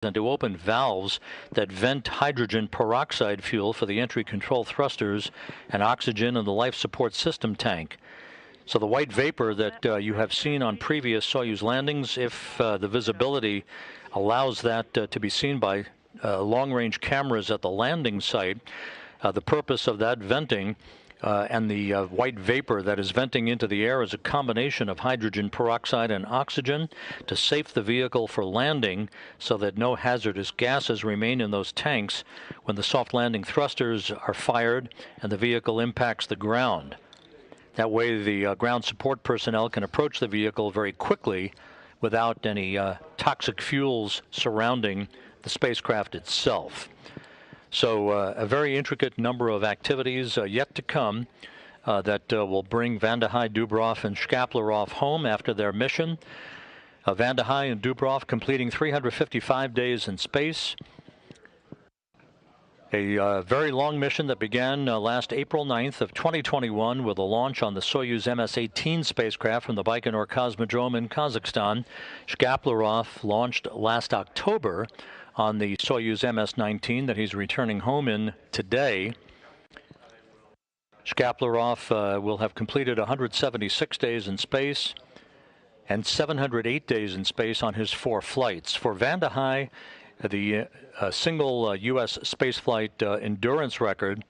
and to open valves that vent hydrogen peroxide fuel for the entry control thrusters and oxygen in the life support system tank. So the white vapor that you have seen on previous Soyuz landings, if the visibility allows that to be seen by long-range cameras at the landing site, the purpose of that venting and the white vapor that is venting into the air is a combination of hydrogen peroxide and oxygen to safe the vehicle for landing so that no hazardous gases remain in those tanks when the soft landing thrusters are fired and the vehicle impacts the ground. That way the ground support personnel can approach the vehicle very quickly without any toxic fuels surrounding the spacecraft itself. So a very intricate number of activities yet to come that will bring Vande Hei, Dubroz, and Shkaplerov home after their mission. Vande Hei and Dubroz completing 355 days in space. A very long mission that began last April 9th of 2021 with a launch on the Soyuz MS-19 spacecraft from the Baikonur Cosmodrome in Kazakhstan. Shkaplerov launched last October on the Soyuz MS-19 that he's returning home in today. Shkaplerov will have completed 176 days in space and 708 days in space on his 4 flights. For Vande Hei, the single U.S. spaceflight endurance record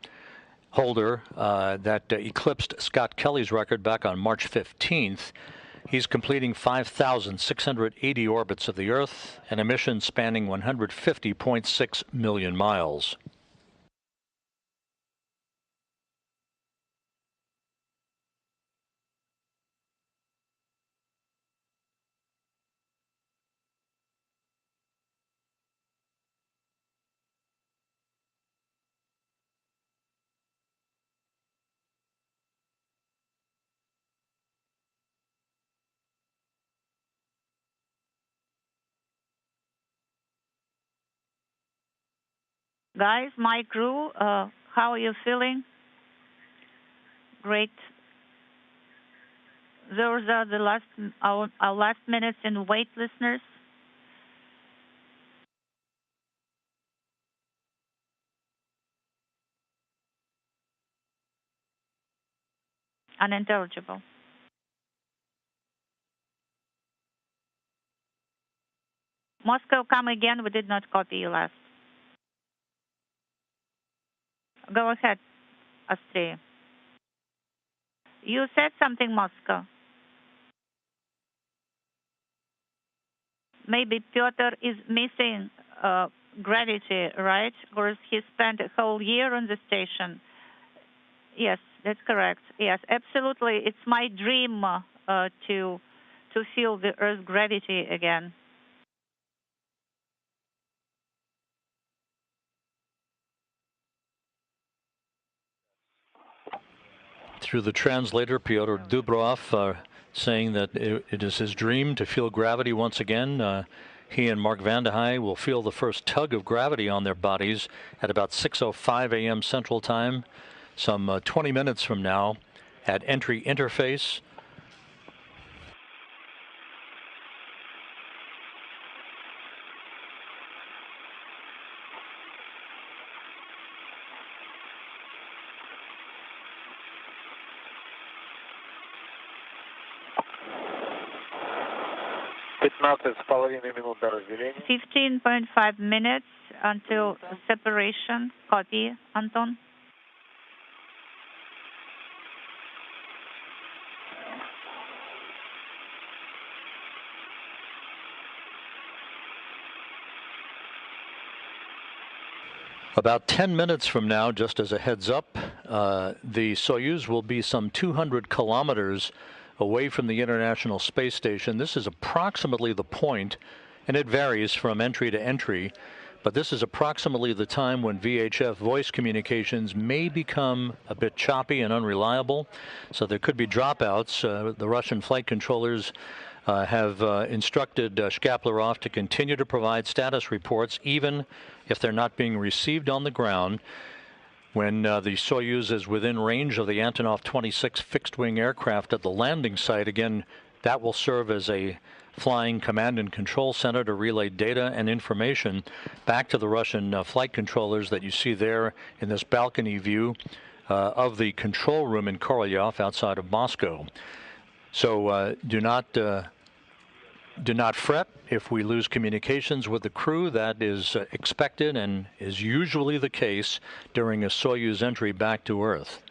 holder that eclipsed Scott Kelly's record back on March 15th. He's completing 5,680 orbits of the Earth and a mission spanning 150.6 million miles. Guys, my crew, how are you feeling? Great. Those are the our last minutes in wait, listeners. Unintelligible. Moscow, come again. We did not copy you last. Go ahead, Austria. You said something, Moscow. Maybe Pyotr is missing gravity, right? Because he spent a whole year on the station. Yes, that's correct. Yes, absolutely. It's my dream to feel the Earth's gravity again. Through the translator, Pyotr Dubroz, saying that it is his dream to feel gravity once again. He and Mark Vande Hei will feel the first tug of gravity on their bodies at about 6:05 a.m. Central Time, some 20 minutes from now at entry interface. It's 15.5 minutes until separation. Copy, Anton. About 10 minutes from now, just as a heads up, the Soyuz will be some 200 kilometers away from the International Space Station. This is approximately the point, and it varies from entry to entry, but this is approximately the time when VHF voice communications may become a bit choppy and unreliable, so there could be dropouts. The Russian flight controllers have instructed Shkaplerov to continue to provide status reports even if they're not being received on the ground. When the Soyuz is within range of the Antonov 26 fixed-wing aircraft at the landing site, again, that will serve as a Flying Command and Control Center to relay data and information back to the Russian flight controllers that you see there in this balcony view of the control room in Korolyov outside of Moscow. So do not fret if we lose communications with the crew. That is expected and is usually the case during a Soyuz entry back to Earth.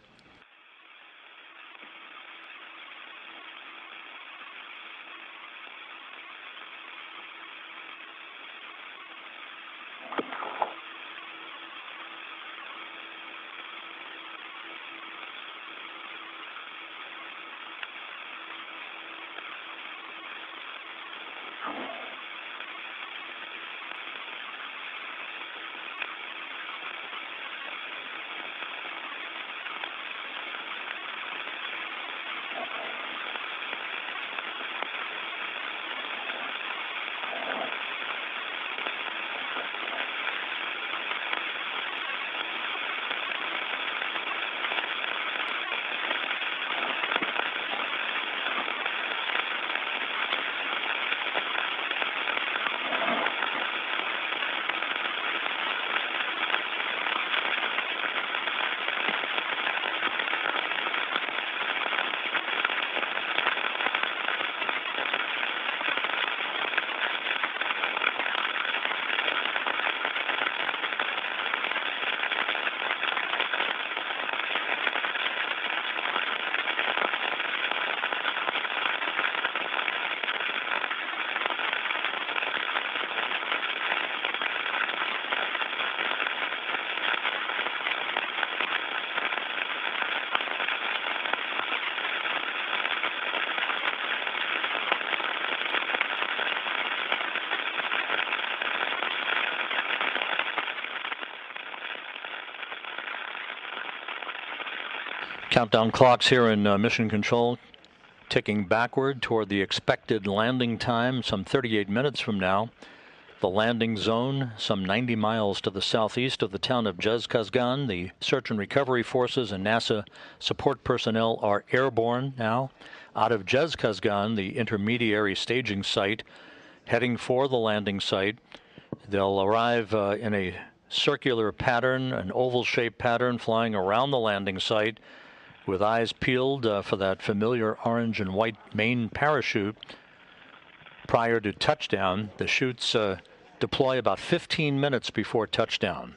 Countdown clocks here in Mission Control ticking backward toward the expected landing time some 38 minutes from now. The landing zone some 90 miles to the southeast of the town of Zhezkazgan. The search and recovery forces and NASA support personnel are airborne now out of Zhezkazgan, the intermediary staging site, heading for the landing site. They'll arrive in a circular pattern, an oval-shaped pattern, flying around the landing site with eyes peeled for that familiar orange and white main parachute. Prior to touchdown, the chutes deploy about 15 minutes before touchdown.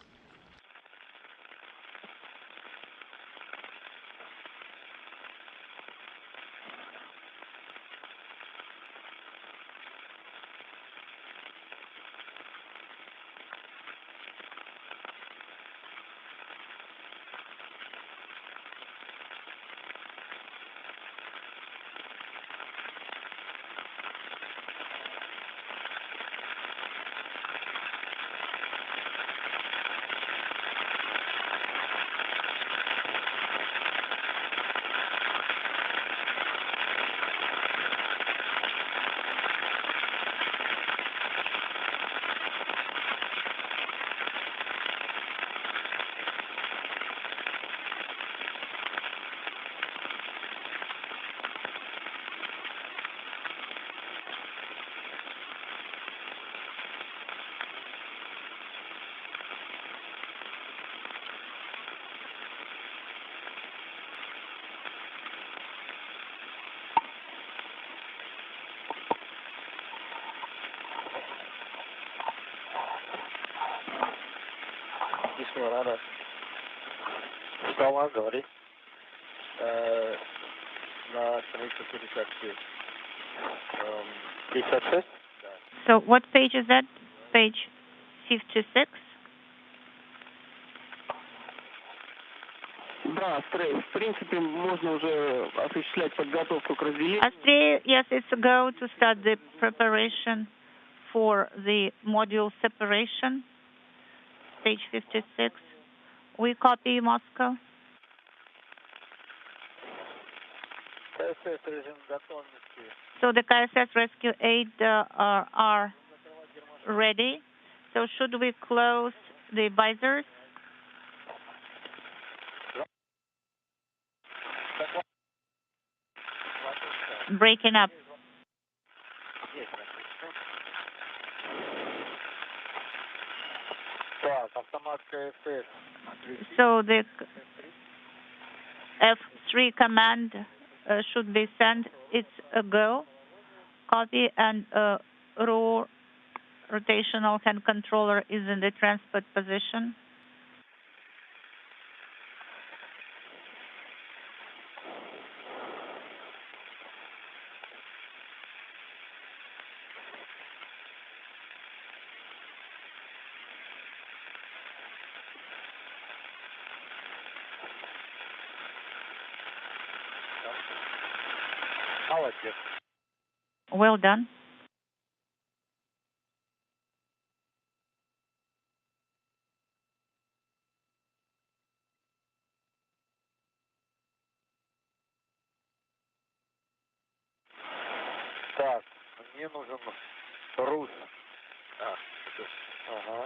Говори. На странице 56. 56? So what page is that? Page 56? Да, в принципе, можно уже осуществлять подготовку к разделению. Astray, yes, it's a go to start the preparation for the module separation. Page 56. We copy Moscow. So the KSS Rescue 8 are ready. So should we close the visors? Breaking up. So the F3 command should be sent. It's a go. Copy, and rotational hand controller is in the transport position. Well done.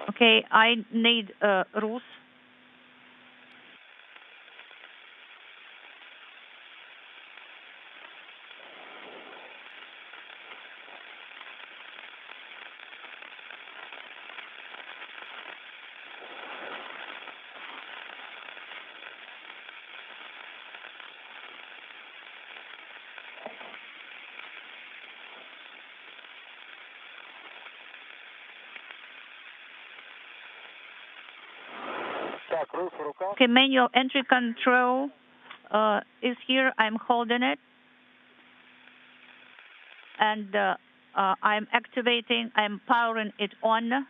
Okay, I need Rus. Okay, manual entry control is here. I'm holding it. And I'm activating, I'm powering it on.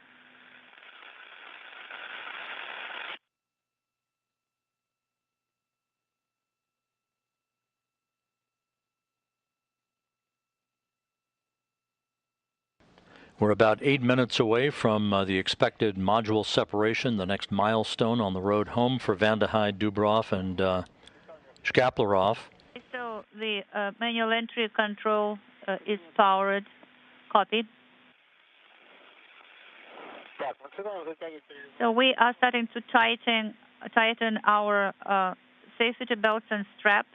We're about 8 minutes away from the expected module separation, the next milestone on the road home for Vande Hei, Dubroz, and Shkaplerov. So the manual entry control is powered. Copy. So we are starting to tighten our safety belts and straps.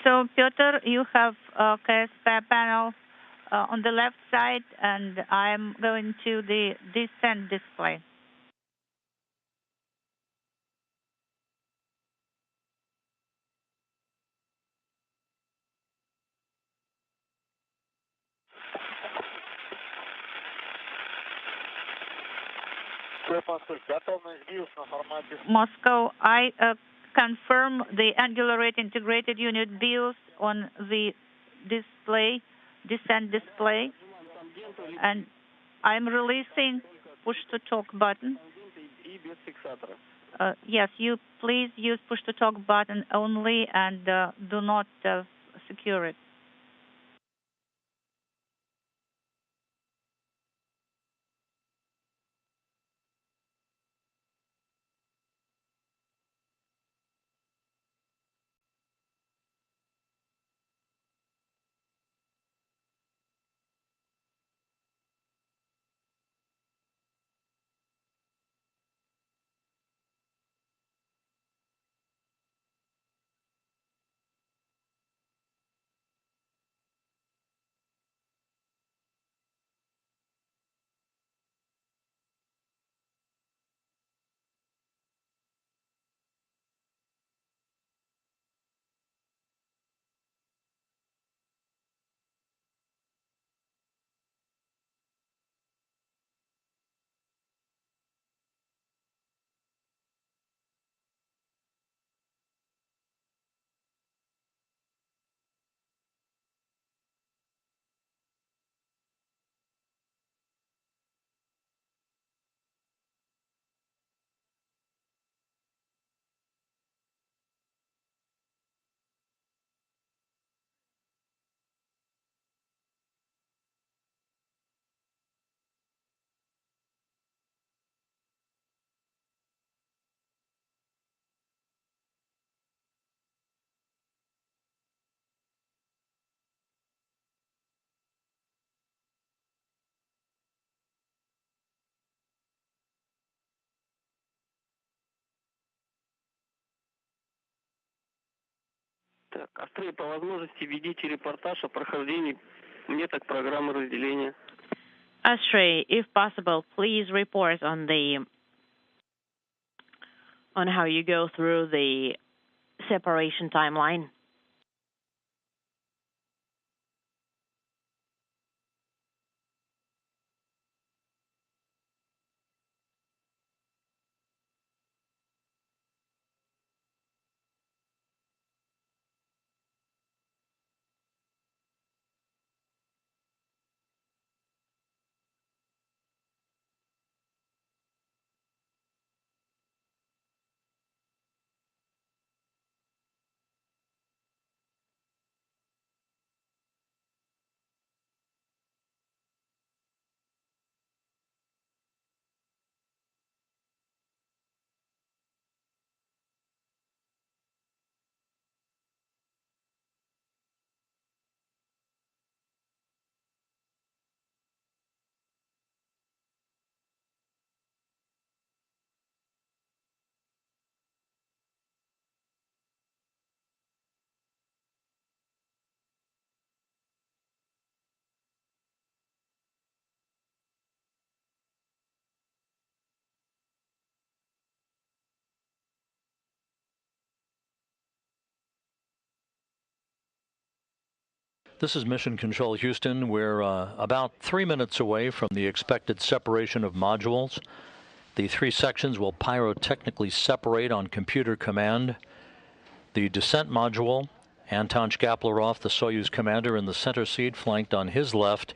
So, Pyotr, you have KSP panel on the left side, and I'm going to the descent display. Moscow, I confirm the angular rate integrated unit BIOS on the display, descent display, and I'm releasing push-to-talk button. Yes, you please use push-to-talk button only and do not secure it. Так, Астрей, по возможности ведите репортаж о прохождении меток программы разделения. Astray, if possible, please report on how you go through the separation timeline. This is Mission Control Houston. We're about 3 minutes away from the expected separation of modules. The three sections will pyrotechnically separate on computer command. The descent module, Anton Shkaplerov, the Soyuz commander, in the center seat, flanked on his left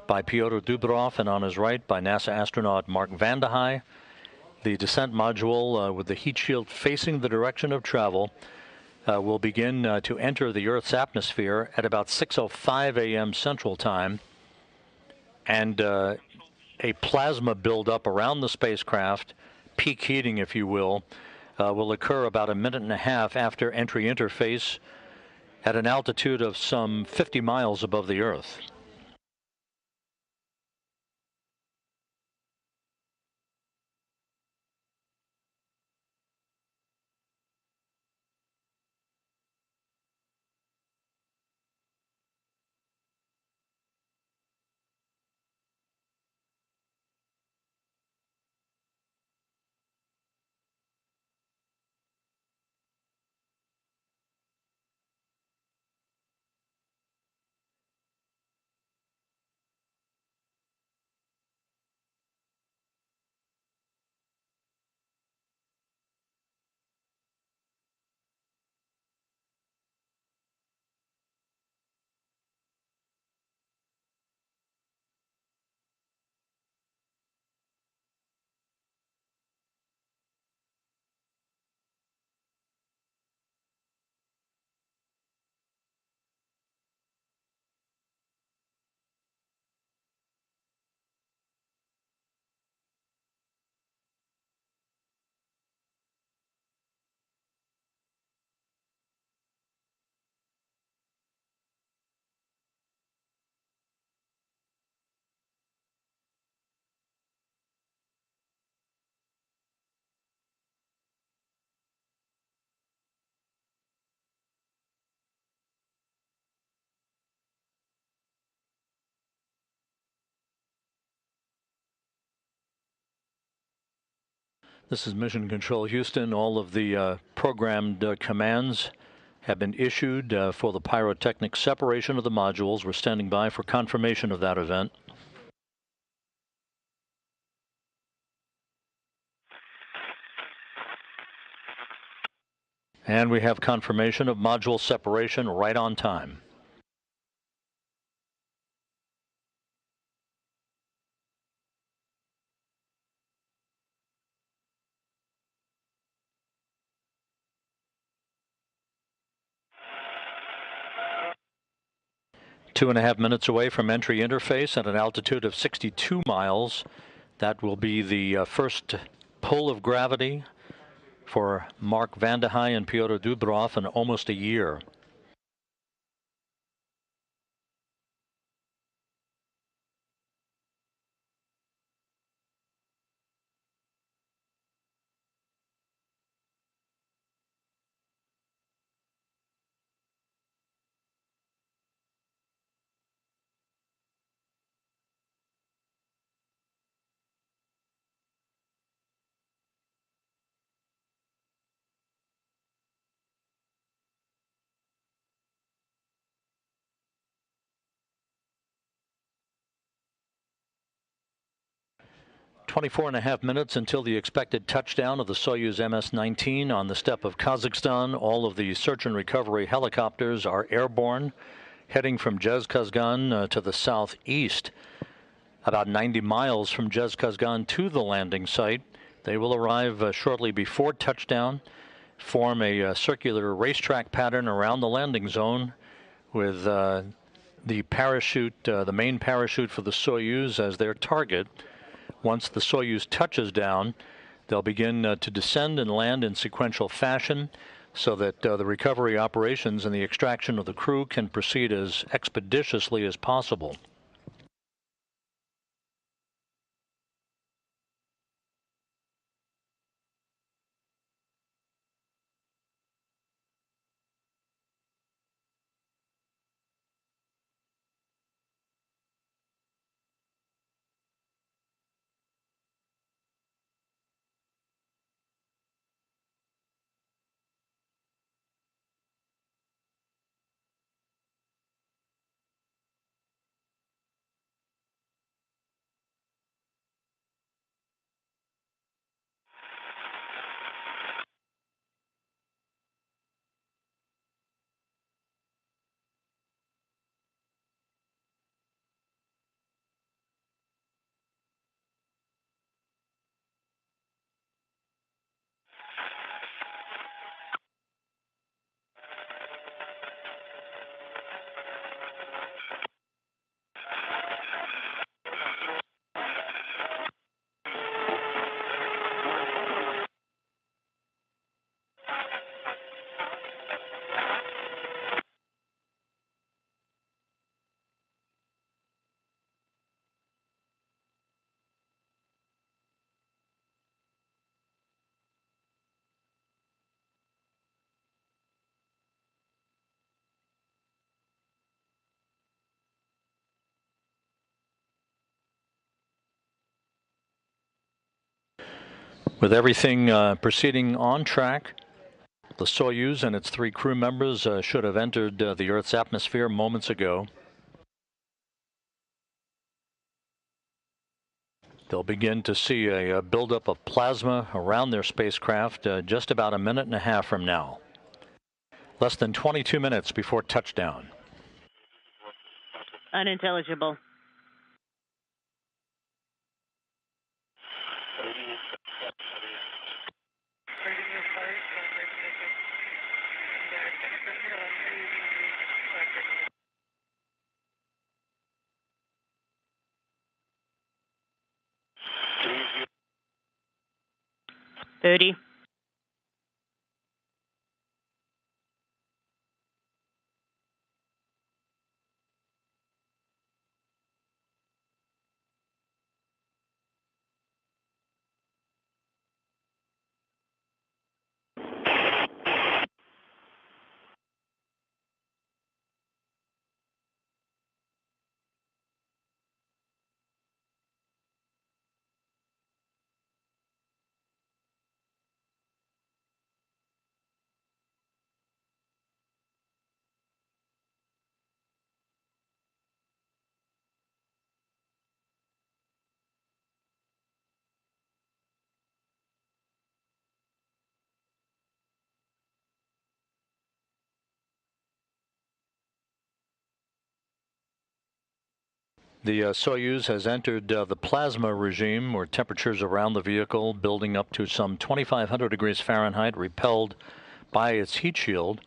by Pyotr Dubroz and on his right by NASA astronaut Mark Vande Hei. The descent module, with the heat shield facing the direction of travel, will begin to enter the Earth's atmosphere at about 6:05 a.m. Central Time, and a plasma buildup around the spacecraft, peak heating, if you will occur about a minute and a half after entry interface at an altitude of some 50 miles above the Earth. This is Mission Control Houston. All of the programmed commands have been issued for the pyrotechnic separation of the modules. We're standing by for confirmation of that event. And we have confirmation of module separation right on time. Two and a half minutes away from entry interface at an altitude of 62 miles. That will be the first pull of gravity for Mark Vande Hei and Pyotr Dubroz in almost a year. 24.5 minutes until the expected touchdown of the Soyuz MS-19 on the steppe of Kazakhstan. All of the search and recovery helicopters are airborne, heading from Zhezkazgan to the southeast, about 90 miles from Zhezkazgan to the landing site. They will arrive shortly before touchdown, form a circular racetrack pattern around the landing zone with the parachute, the main parachute for the Soyuz as their target. Once the Soyuz touches down, they'll begin to descend and land in sequential fashion so that the recovery operations and the extraction of the crew can proceed as expeditiously as possible. With everything proceeding on track, the Soyuz and its 3 crew members should have entered the Earth's atmosphere moments ago. They'll begin to see a buildup of plasma around their spacecraft just about a minute and a half from now. Less than 22 minutes before touchdown. Unintelligible. $30. The Soyuz has entered the plasma regime, where temperatures around the vehicle building up to some 2,500 degrees Fahrenheit, repelled by its heat shield.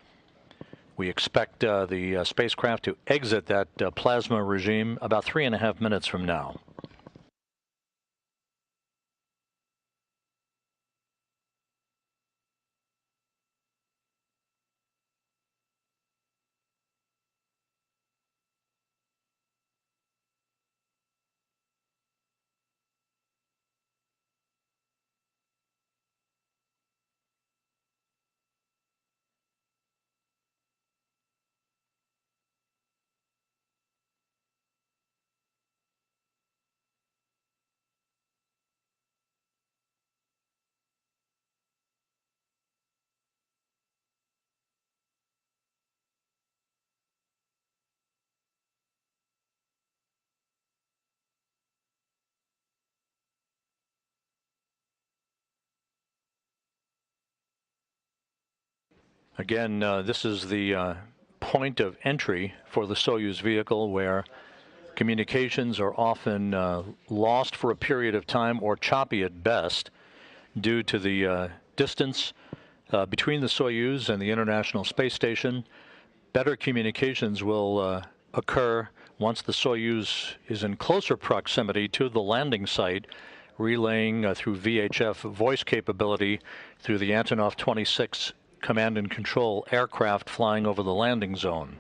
We expect the spacecraft to exit that plasma regime about 3.5 minutes from now. Again, this is the point of entry for the Soyuz vehicle where communications are often lost for a period of time or choppy at best due to the distance between the Soyuz and the International Space Station. Better communications will occur once the Soyuz is in closer proximity to the landing site, relaying through VHF voice capability through the Antonov 26 command and control aircraft flying over the landing zone.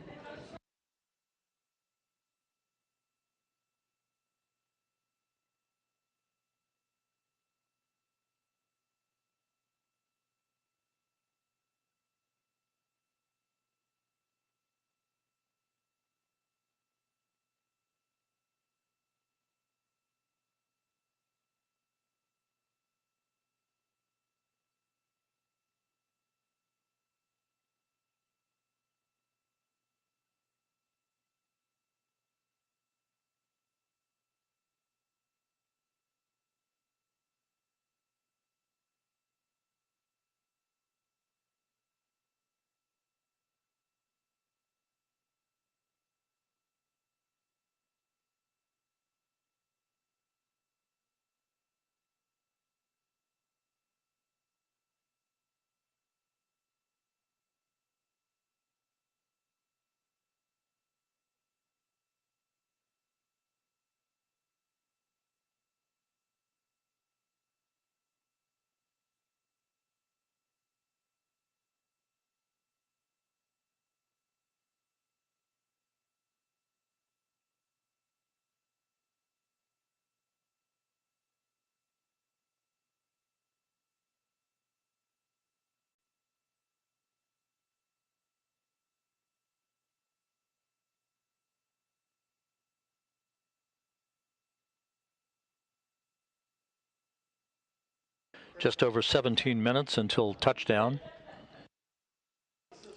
Just over 17 minutes until touchdown.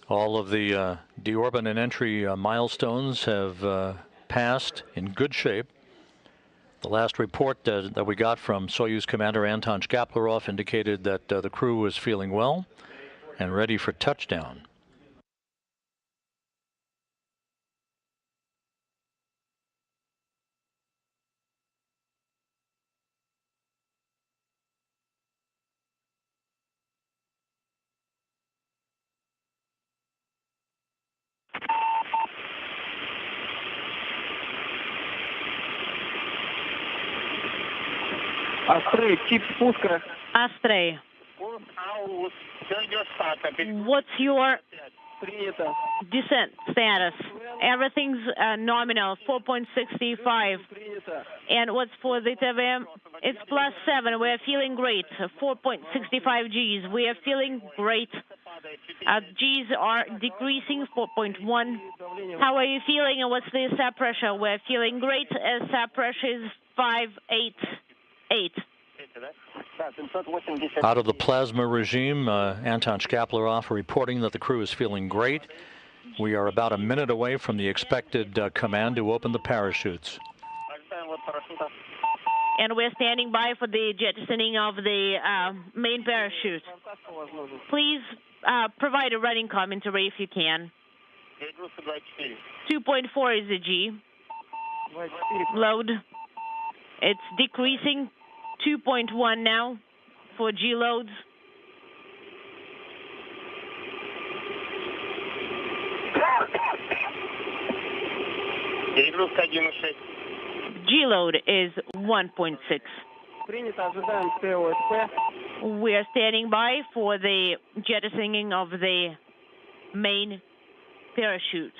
All of the deorbit and entry milestones have passed in good shape. The last report that we got from Soyuz Commander Anton Shkaplerov indicated that the crew was feeling well and ready for touchdown. Астрей, тип спуска. Astray, what's your Принято. descent status? Everything's nominal, 4.65. Принято. And what's for the TVM? It's +7. We're feeling great. 4.65 Gs. We are feeling great. Gs are decreasing, 4.1. How are you feeling and what's the SAP pressure? We're feeling great. SAP pressure is 588. Out of the plasma regime, Anton Shkaplerov reporting that the crew is feeling great. We are about a minute away from the expected command to open the parachutes. And we're standing by for the jettisoning of the main parachute. Please provide a running commentary if you can. 2.4 is the G. Load. It's decreasing. 2.1 now for G loads. G load is 1.6. We are standing by for the jettisoning of the main parachute.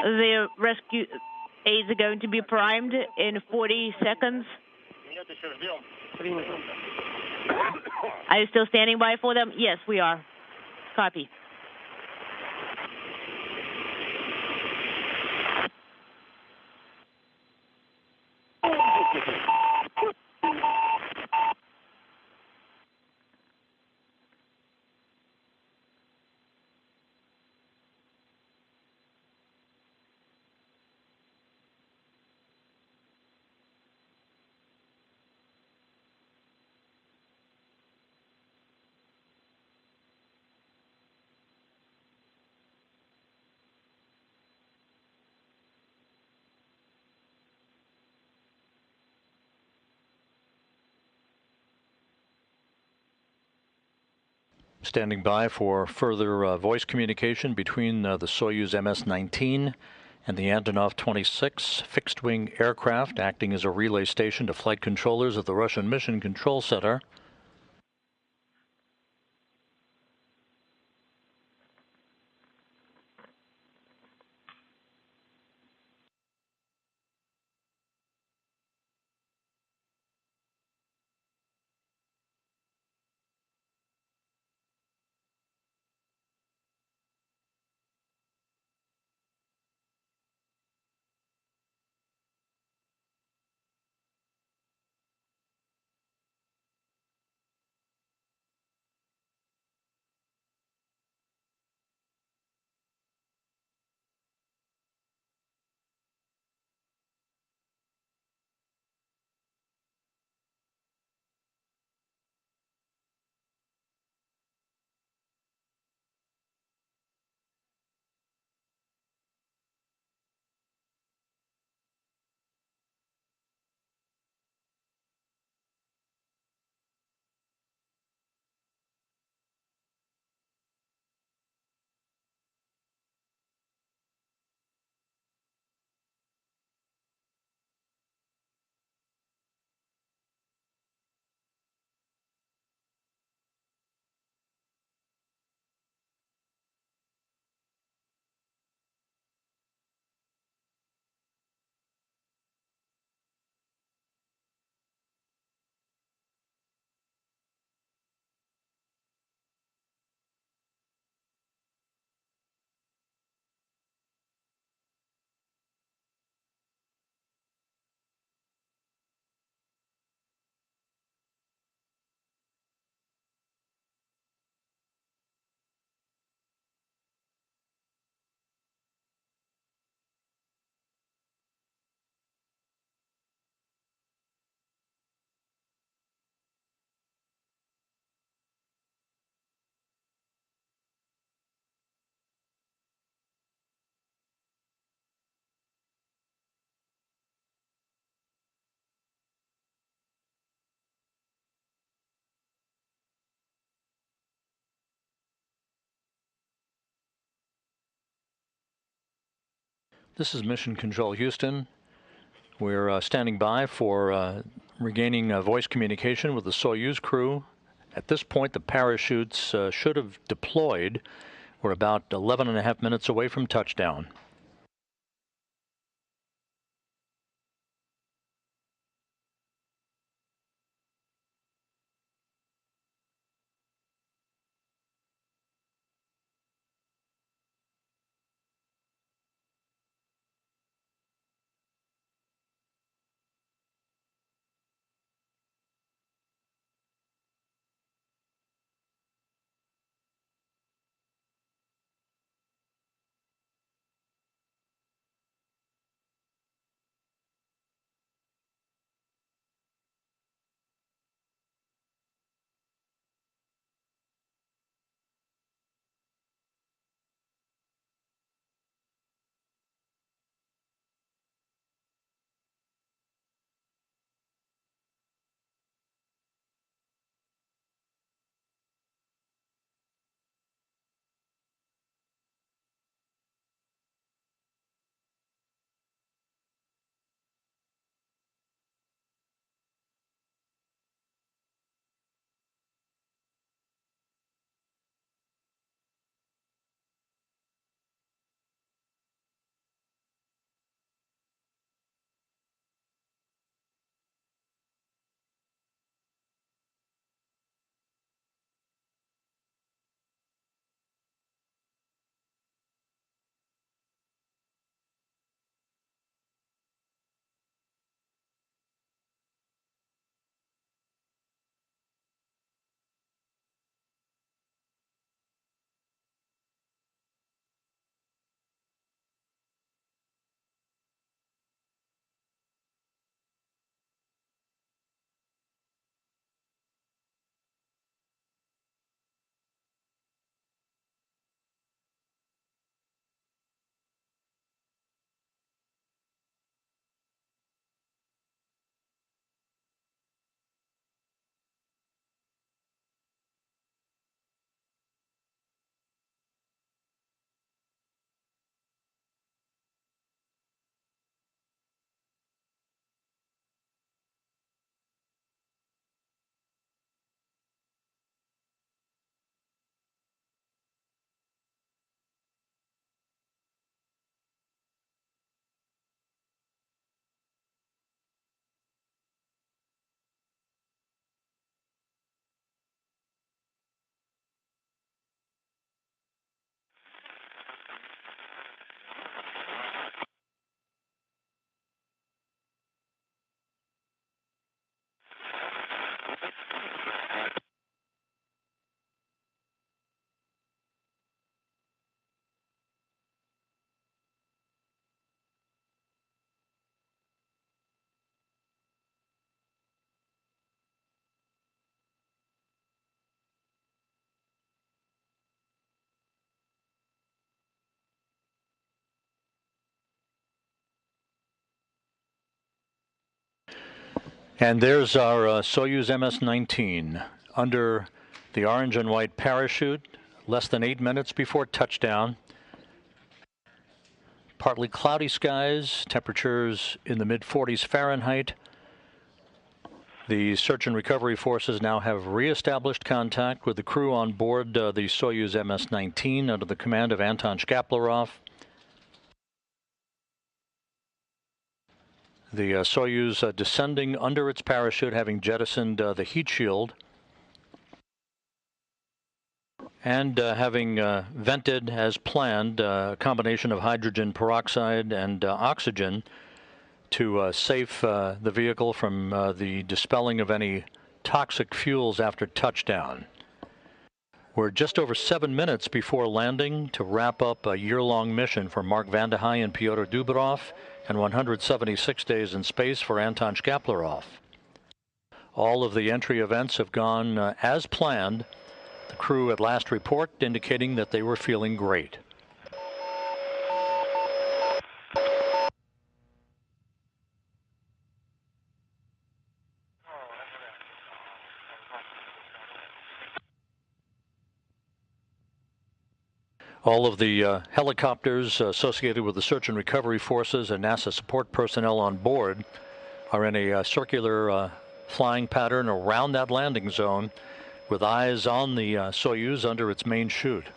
The rescue aids are going to be primed in 40 seconds. Are you still standing by for them? Yes, we are. Copy. Standing by for further voice communication between the Soyuz MS-19 and the Antonov 26 fixed-wing aircraft, acting as a relay station to flight controllers at the Russian Mission Control Center. This is Mission Control Houston. We're standing by for regaining voice communication with the Soyuz crew. At this point, the parachutes should have deployed. We're about 11 and a half minutes away from touchdown. And there's our Soyuz MS-19 under the orange and white parachute, less than 8 minutes before touchdown. Partly cloudy skies, temperatures in the mid-40s Fahrenheit. The search and recovery forces now have re-established contact with the crew on board the Soyuz MS-19 under the command of Anton Shkaplerov. The Soyuz descending under its parachute, having jettisoned the heat shield, and having vented as planned a combination of hydrogen peroxide and oxygen to safe the vehicle from the dispelling of any toxic fuels after touchdown. We're just over 7 minutes before landing to wrap up a year-long mission for Mark Vande Hei and Pyotr Dubroz, and 176 days in space for Anton Shkaplerov. All of the entry events have gone as planned. The crew at last report indicating that they were feeling great. All of the helicopters associated with the search and recovery forces and NASA support personnel on board are in a circular flying pattern around that landing zone, with eyes on the Soyuz under its main chute.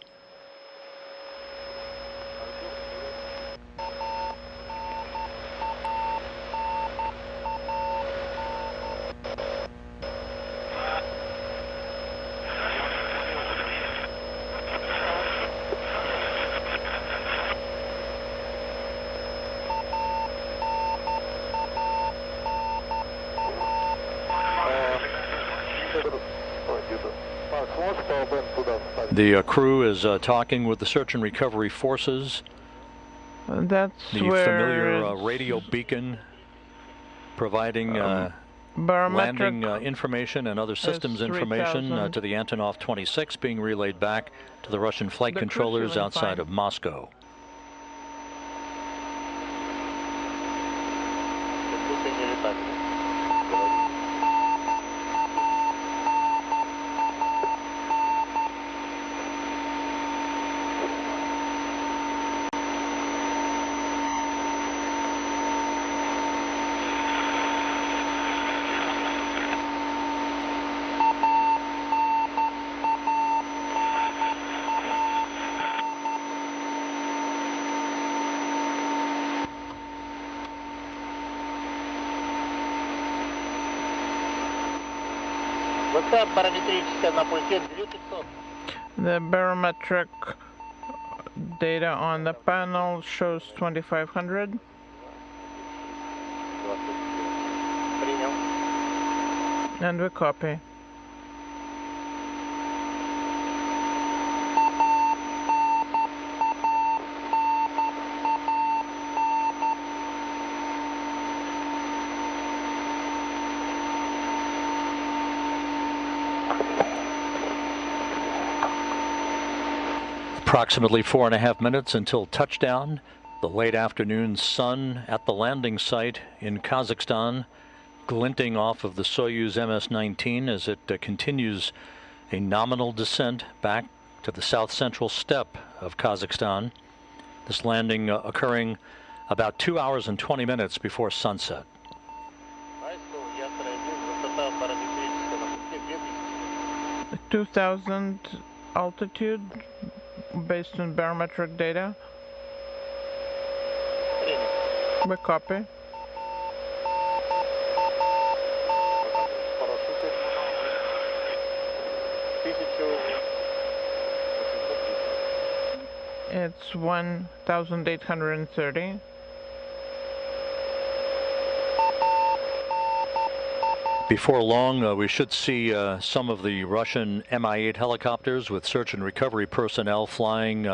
The crew is talking with the search and recovery forces. That's the familiar radio beacon providing landing information and other systems information to the Antonov 26 being relayed back to the Russian flight controllers outside of Moscow. The barometric data on the panel shows 2500. And we copy. Approximately 4.5 minutes until touchdown. The late afternoon sun at the landing site in Kazakhstan, glinting off of the Soyuz MS-19 as it continues a nominal descent back to the south-central steppe of Kazakhstan. This landing occurring about 2 hours and 20 minutes before sunset. 2,000 altitude based on barometric data. We copy. It's 1,830. Before long, we should see some of the Russian Mi-8 helicopters with search and recovery personnel flying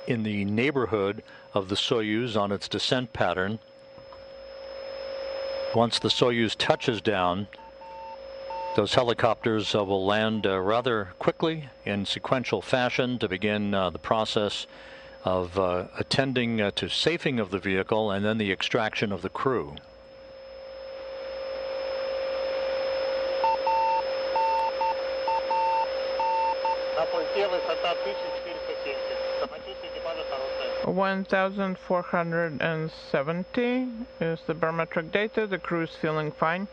in the neighborhood of the Soyuz on its descent pattern. Once the Soyuz touches down, those helicopters will land rather quickly in sequential fashion to begin the process of attending to safing of the vehicle and then the extraction of the crew. 1,470 is the barometric data. The crew is feeling fine.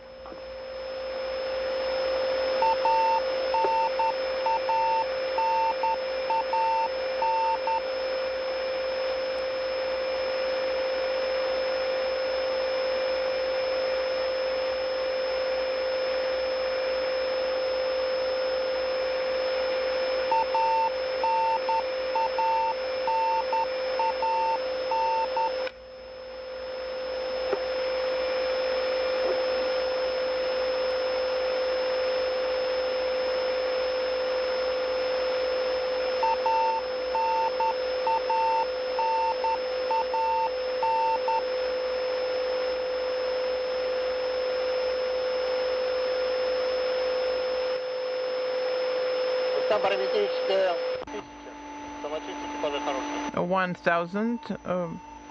A 1,000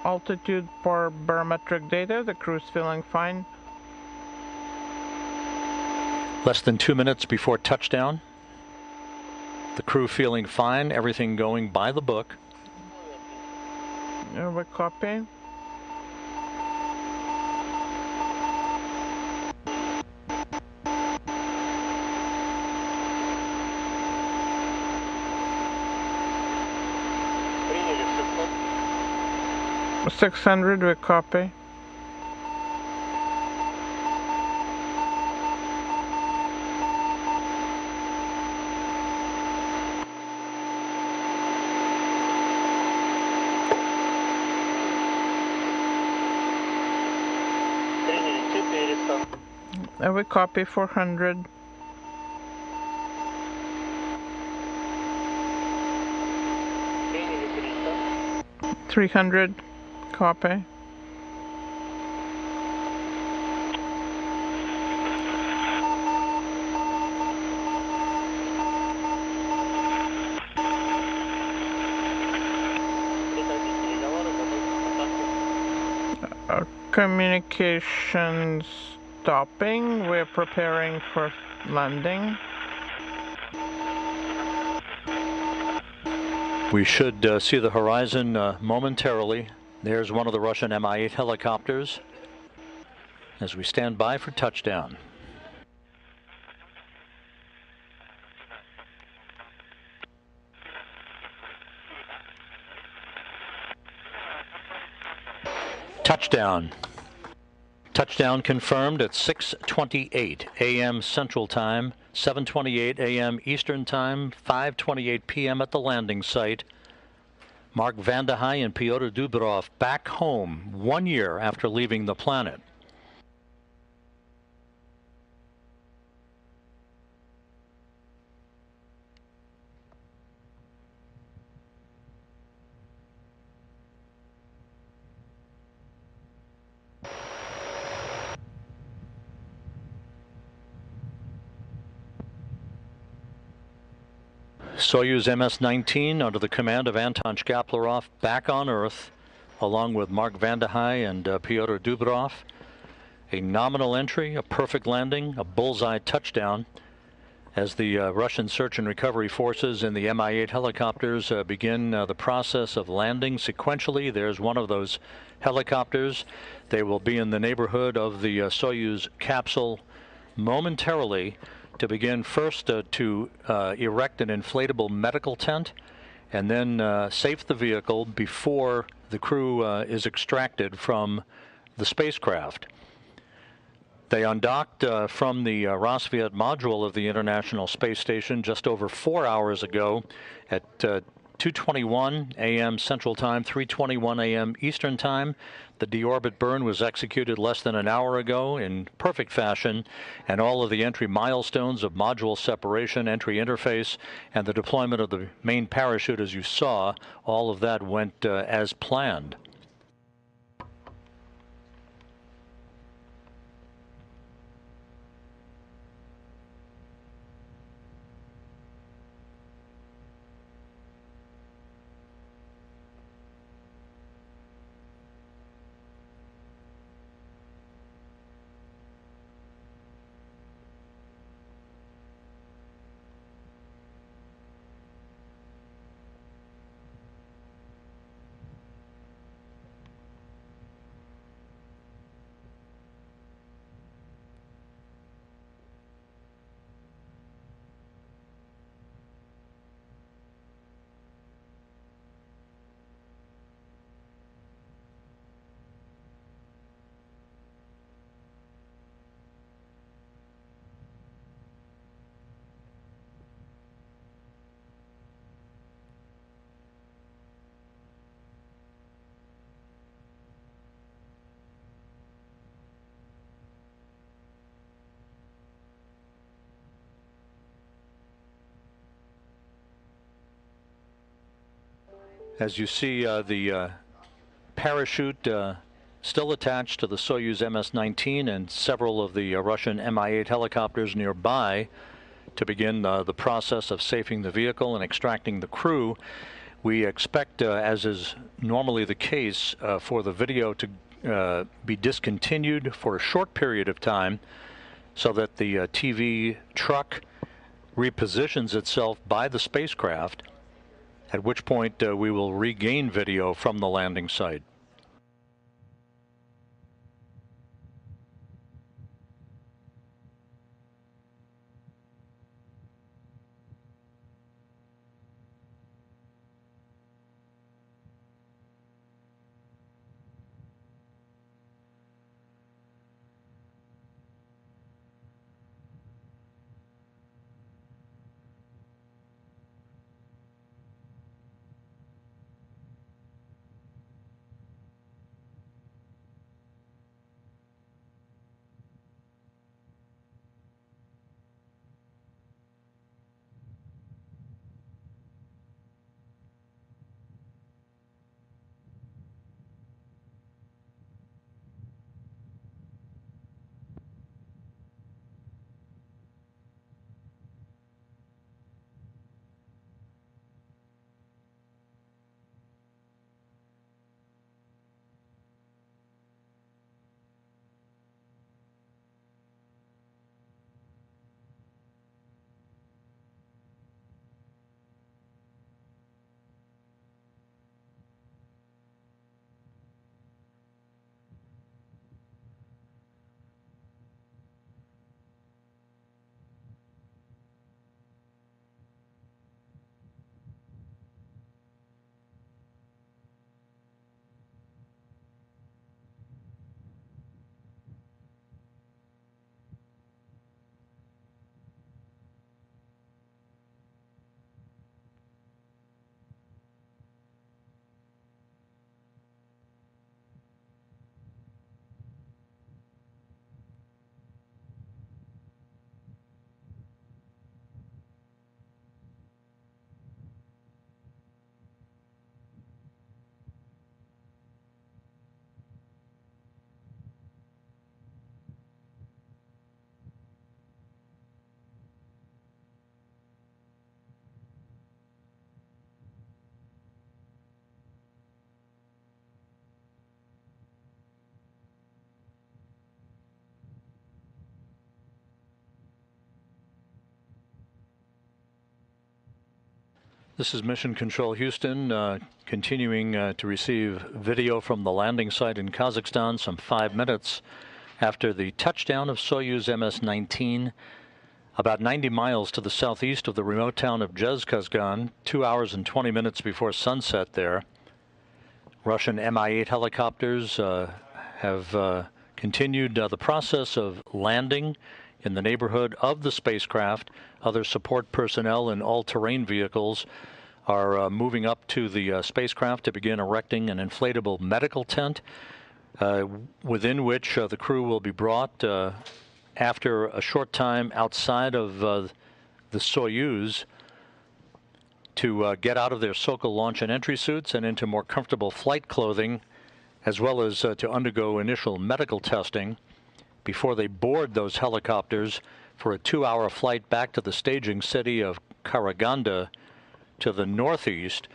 altitude for barometric data. The crew is feeling fine. Less than 2 minutes before touchdown. The crew feeling fine, everything going by the book. We copy. Приняли 600, we copy. We copy 400. Приняли 300. 300, copy. Прекратить переговоры, готовьте к посадке. Communications stopping. We're preparing for landing. We should see the horizon momentarily. There's one of the Russian Mi-8 helicopters as we stand by for touchdown. Touchdown. Touchdown confirmed at 6:28 a.m. Central Time, 7:28 a.m. Eastern Time, 5:28 p.m. at the landing site. Mark Vande Hei and Pyotr Dubroz back home 1 year after leaving the planet. Soyuz MS-19 under the command of Anton Shkaplerov back on Earth along with Mark Vande Hei and Pyotr Dubroz. A nominal entry, a perfect landing, a bullseye touchdown as the Russian search and recovery forces in the Mi-8 helicopters begin the process of landing sequentially. There's one of those helicopters. They will be in the neighborhood of the Soyuz capsule momentarily to begin first to erect an inflatable medical tent and then safe the vehicle before the crew is extracted from the spacecraft. They undocked from the Rosviet module of the International Space Station just over 4 hours ago at 2:21 a.m. Central Time, 3:21 a.m. Eastern Time. The deorbit burn was executed less than an hour ago in perfect fashion, and all of the entry milestones of module separation, entry interface, and the deployment of the main parachute, as you saw, all of that went as planned. As you see, the parachute still attached to the Soyuz MS-19 and several of the Russian Mi-8 helicopters nearby to begin the process of safing the vehicle and extracting the crew. We expect, as is normally the case, for the video to be discontinued for a short period of time so that the TV truck repositions itself by the spacecraft, at which point we will regain video from the landing site. This is Mission Control Houston, continuing to receive video from the landing site in Kazakhstan some 5 minutes after the touchdown of Soyuz MS-19 about 90 miles to the southeast of the remote town of Zhezkazgan, 2 hours and 20 minutes before sunset there. Russian Mi-8 helicopters have continued the process of landing in the neighborhood of the spacecraft. Other support personnel in all-terrain vehicles are moving up to the spacecraft to begin erecting an inflatable medical tent within which the crew will be brought after a short time outside of the Soyuz to get out of their Sokol launch and entry suits and into more comfortable flight clothing, as well as to undergo initial medical testing before they board those helicopters for a 2-hour flight back to the staging city of Karaganda to the northeast,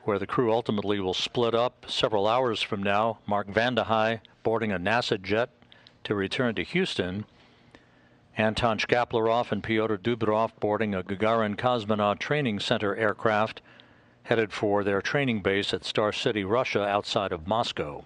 where the crew ultimately will split up several hours from now. Mark Vande Hei boarding a NASA jet to return to Houston. Anton Shkaplerov and Pyotr Dubroz boarding a Gagarin Cosmonaut Training Center aircraft headed for their training base at Star City, Russia, outside of Moscow.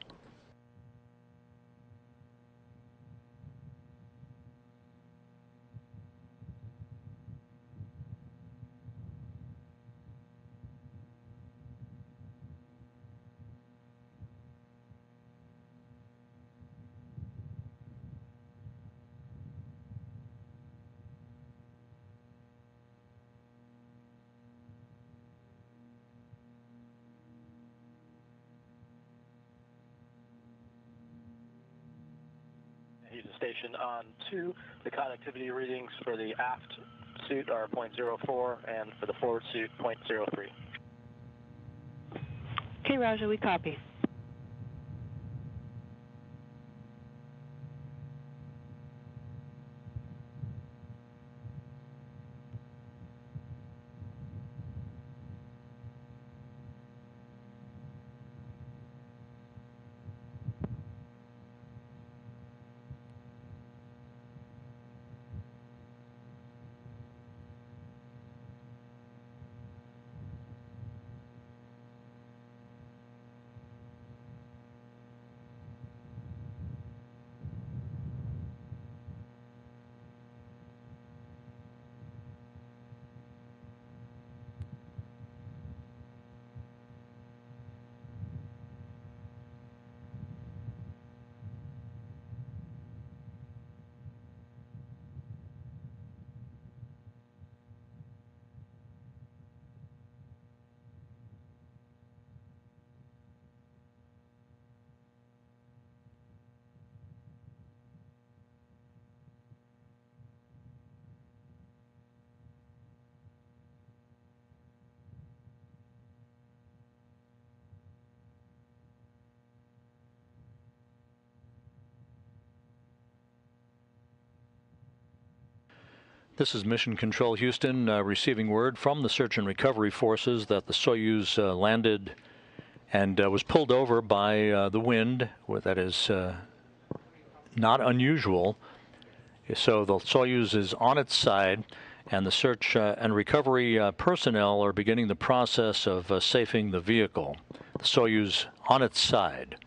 Station on 2. The connectivity readings for the aft suit are 0.04 and for the forward suit 0.03. Okay, Roger, we copy. This is Mission Control Houston, receiving word from the search and recovery forces that the Soyuz landed and was pulled over by the wind. That is not unusual. So the Soyuz is on its side, and the search and recovery personnel are beginning the process of safing the vehicle. The Soyuz on its side.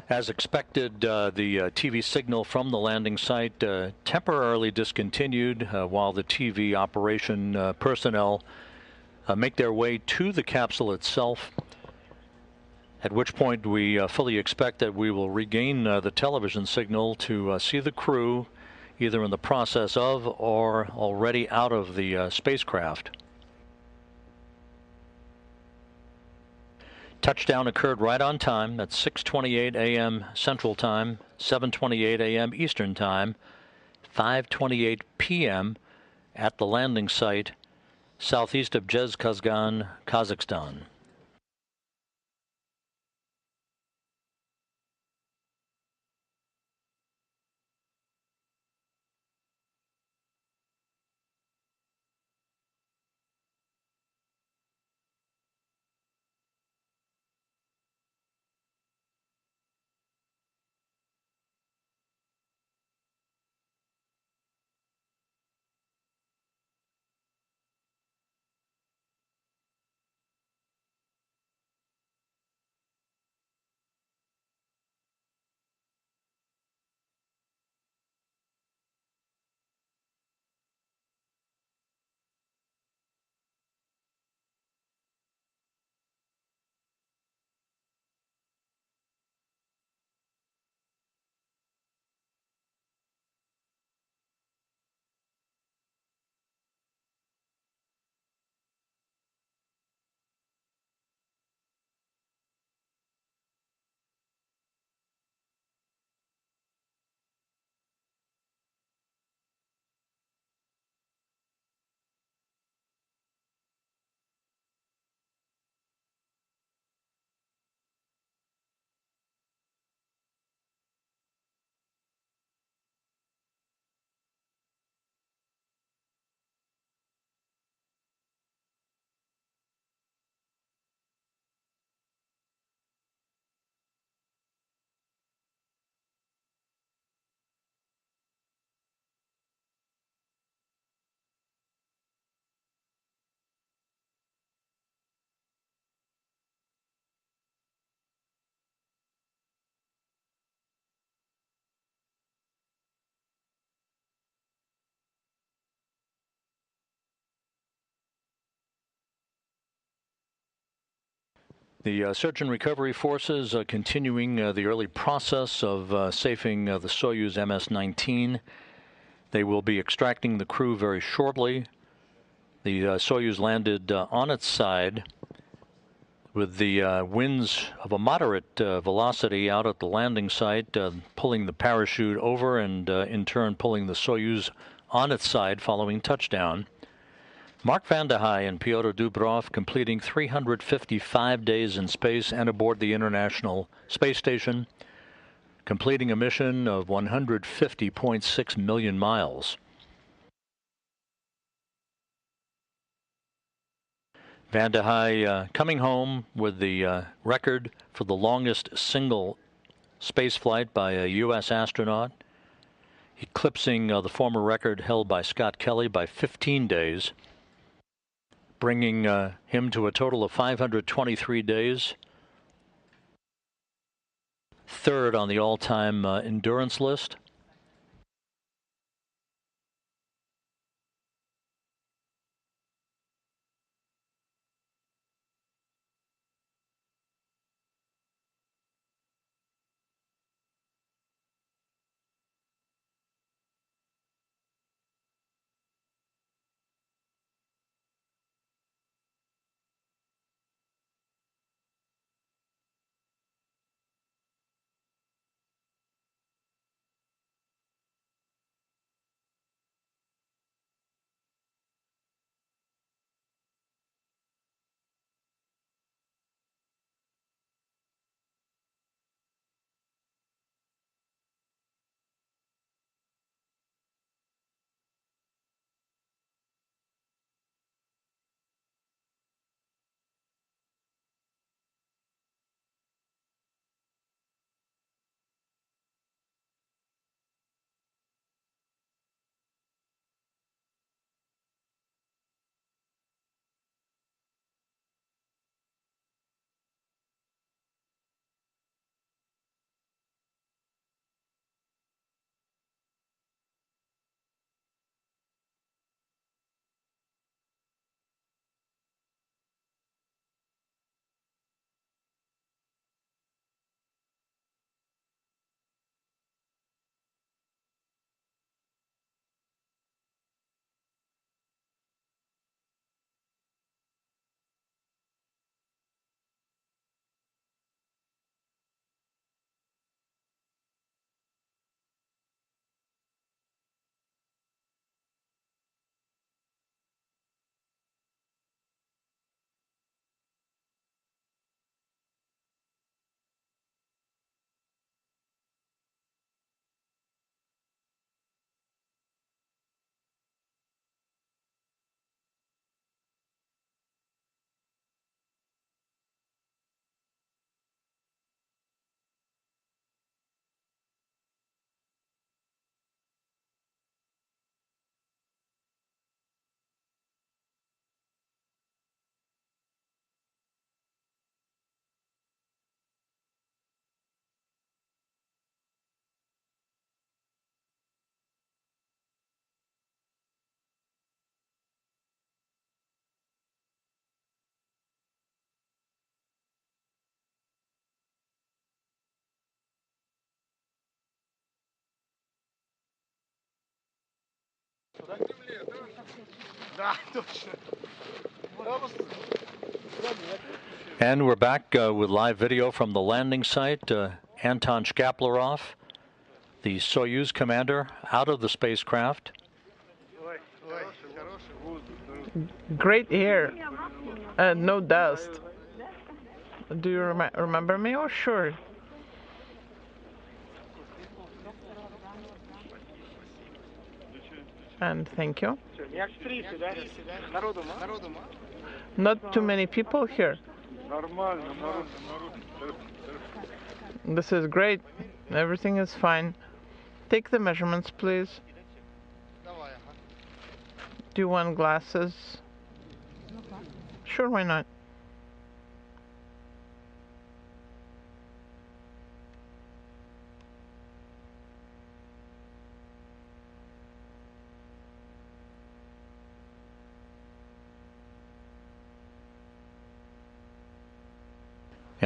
As expected, the TV signal from the landing site temporarily discontinued while the TV operation personnel make their way to the capsule itself, at which point we fully expect that we will regain the television signal to see the crew either in the process of or already out of the spacecraft. Touchdown occurred right on time. That's 6:28 a.m. Central Time, 7:28 a.m. Eastern Time, 5:28 p.m. at the landing site southeast of Zhezkazgan, Kazakhstan. The search and recovery forces are continuing the early process of safing the Soyuz MS-19. They will be extracting the crew very shortly. The Soyuz landed on its side with the winds of a moderate velocity out at the landing site, pulling the parachute over and in turn pulling the Soyuz on its side following touchdown. Mark Vande Hei and Pyotr Dubroz completing 355 days in space and aboard the International Space Station, completing a mission of 150.6 million miles. Vande Hei coming home with the record for the longest single space flight by a U.S. astronaut, eclipsing the former record held by Scott Kelly by 15 days. Bringing him to a total of 523 days. Third on the all-time endurance list. And we're back with live video from the landing site. Anton Shkaplerov, the Soyuz commander, out of the spacecraft. Great air, no dust. Do you remember me? Oh, sure. And thank you. Not too many people here. This is great. Everything is fine. Take the measurements, please. Do you want glasses? Sure, why not?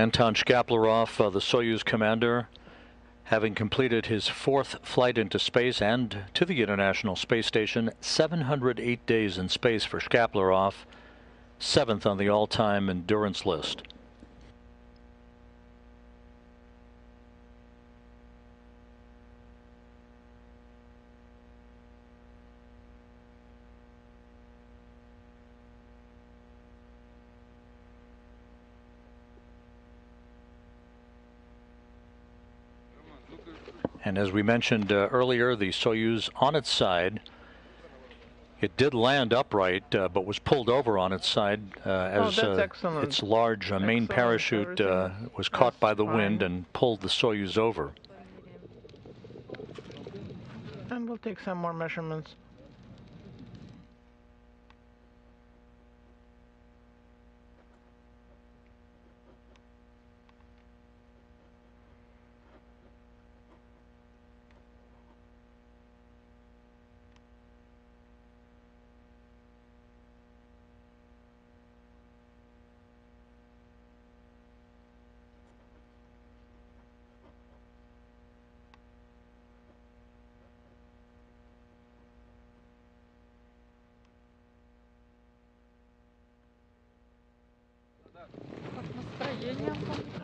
Anton Shkaplerov, the Soyuz commander, having completed his 4th flight into space and to the International Space Station. 708 days in space for Shkaplerov, 7th on the all-time endurance list. And as we mentioned earlier, the Soyuz on its side, it did land upright, but was pulled over on its side as its large main parachute was caught by the wind and pulled the Soyuz over. And we'll take some more measurements.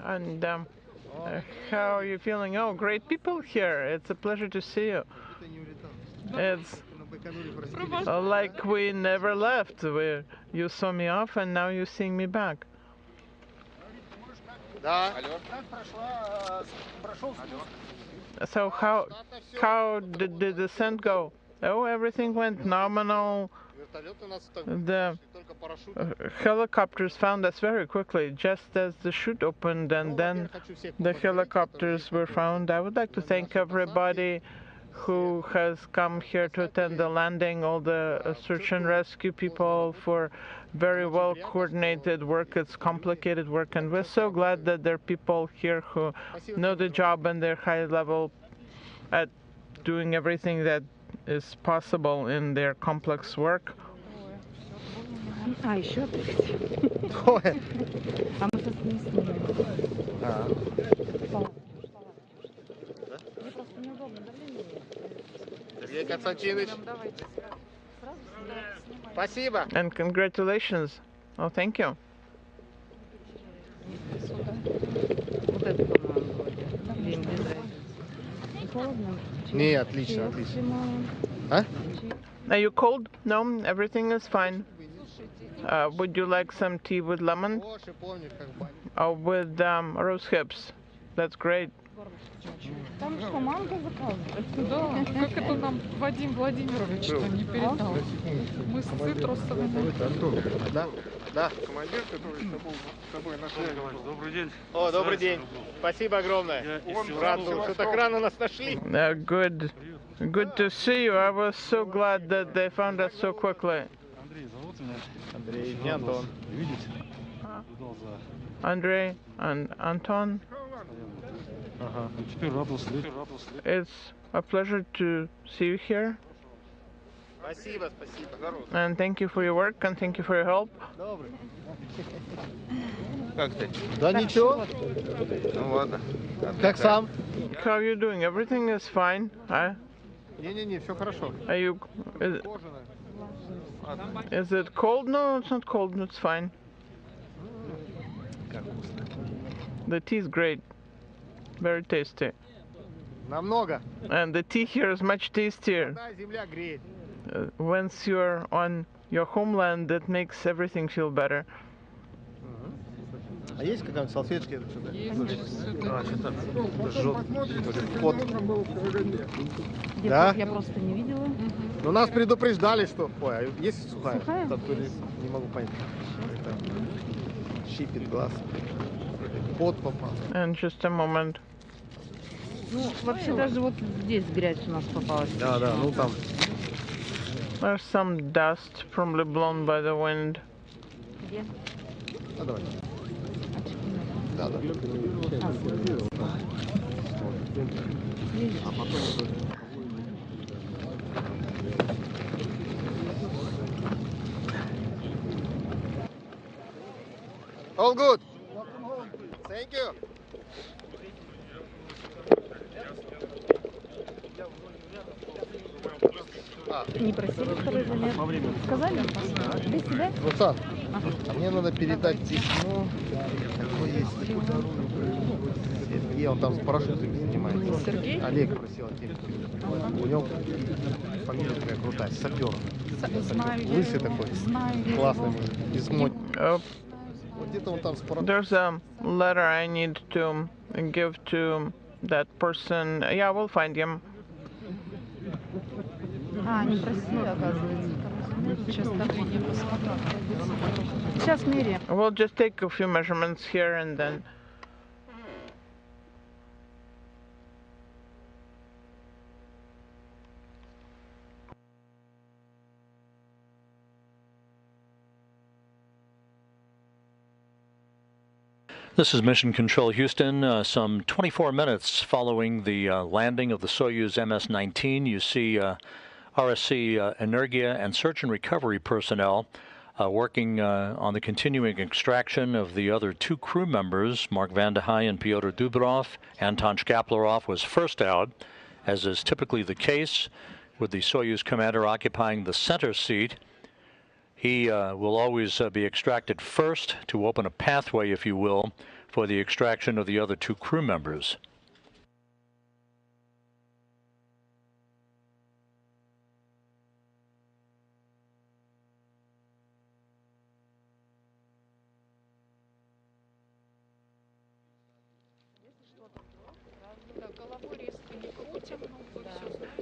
And how are you feeling? Oh, great people here. It's a pleasure to see you. It's like we never left. You saw me off and now you're seeing me back. So how did the descent go? Oh, everything went nominal. The helicopters found us very quickly, just as the chute opened, and then the helicopters were found. I would like to thank everybody who has come here to attend the landing, all the search and rescue people for very well coordinated work. It's complicated work, and we're so glad that there are people here who know the job and they're high level at doing everything that is possible in their complex work. А, еще? А мы тут не снимаем. Мне просто неудобно давление. Сергей Константинович. Спасибо. And congratulations. Oh, thank you. Вот это, по-моему, им без разницы. Холодно? Не, отлично, отлично. А? Are you cold? No, everything is fine. Would you like some tea with lemon? Or with rose hips? That's great. Там что, манго заказывать? Да, как это нам Вадим Владимирович-то не передал? Мы с цитрусовыми. Да, командир, который с тобой на связи. Добрый день. О, добрый день. Спасибо огромное. Рад был, что так рано нас нашли. Good to see you. I was so glad that they found us so quickly. Андрей, не Антон. Andrei and Anton. It's a pleasure to see you here. Спасибо, спасибо. And thank you for your work and thank you for your help. Как ты? Да ничего. Ну ладно. Как сам? How are you doing? Everything is fine. Не, все хорошо. Are you? Is it cold? No, it's not cold. It's fine. The tea is great. Very tasty. Намного. And the tea here is much tastier. Земля греет. Once you're on your homeland, that makes everything feel better. А есть какая-нибудь салфеточка? Да? Я просто не видела. Ну нас предупреждали, что... Ой, а есть сухая? Не могу понять. Щипит глаз. Пот попал. And just a moment. Ну, вообще даже вот здесь грязь у нас попалась. Да, ну там. There's some dust, probably blown by the wind. Где? А давай. Да. All good. Thank you. Не просили второй замер. Сказали? Для себя? Руслан, мне надо передать письмо. Какое есть? Сергей, он там с парашютами занимается. Сергей? Олег просил передать. У него фамилия такая крутая, Сапер. Знаю. Лысый такой. Знаю. Классный мужик. Письмо. Вот где-то он там с парашютами. There's a letter I need to give to that person. Yeah, we'll find him. А, не просили, оказывается. Сейчас давление посмотрю. Сейчас меряем. We'll just take a few measurements here and then. This is Mission Control Houston. Some 24 minutes following the landing of the Soyuz MS-19, you see RSC Energia and search and recovery personnel working on the continuing extraction of the other two crew members, Mark Vande Hei and Pyotr Dubroz. Anton Shkaplerov was first out, as is typically the case, with the Soyuz commander occupying the center seat. He will always be extracted first to open a pathway, if you will, for the extraction of the other two crew members.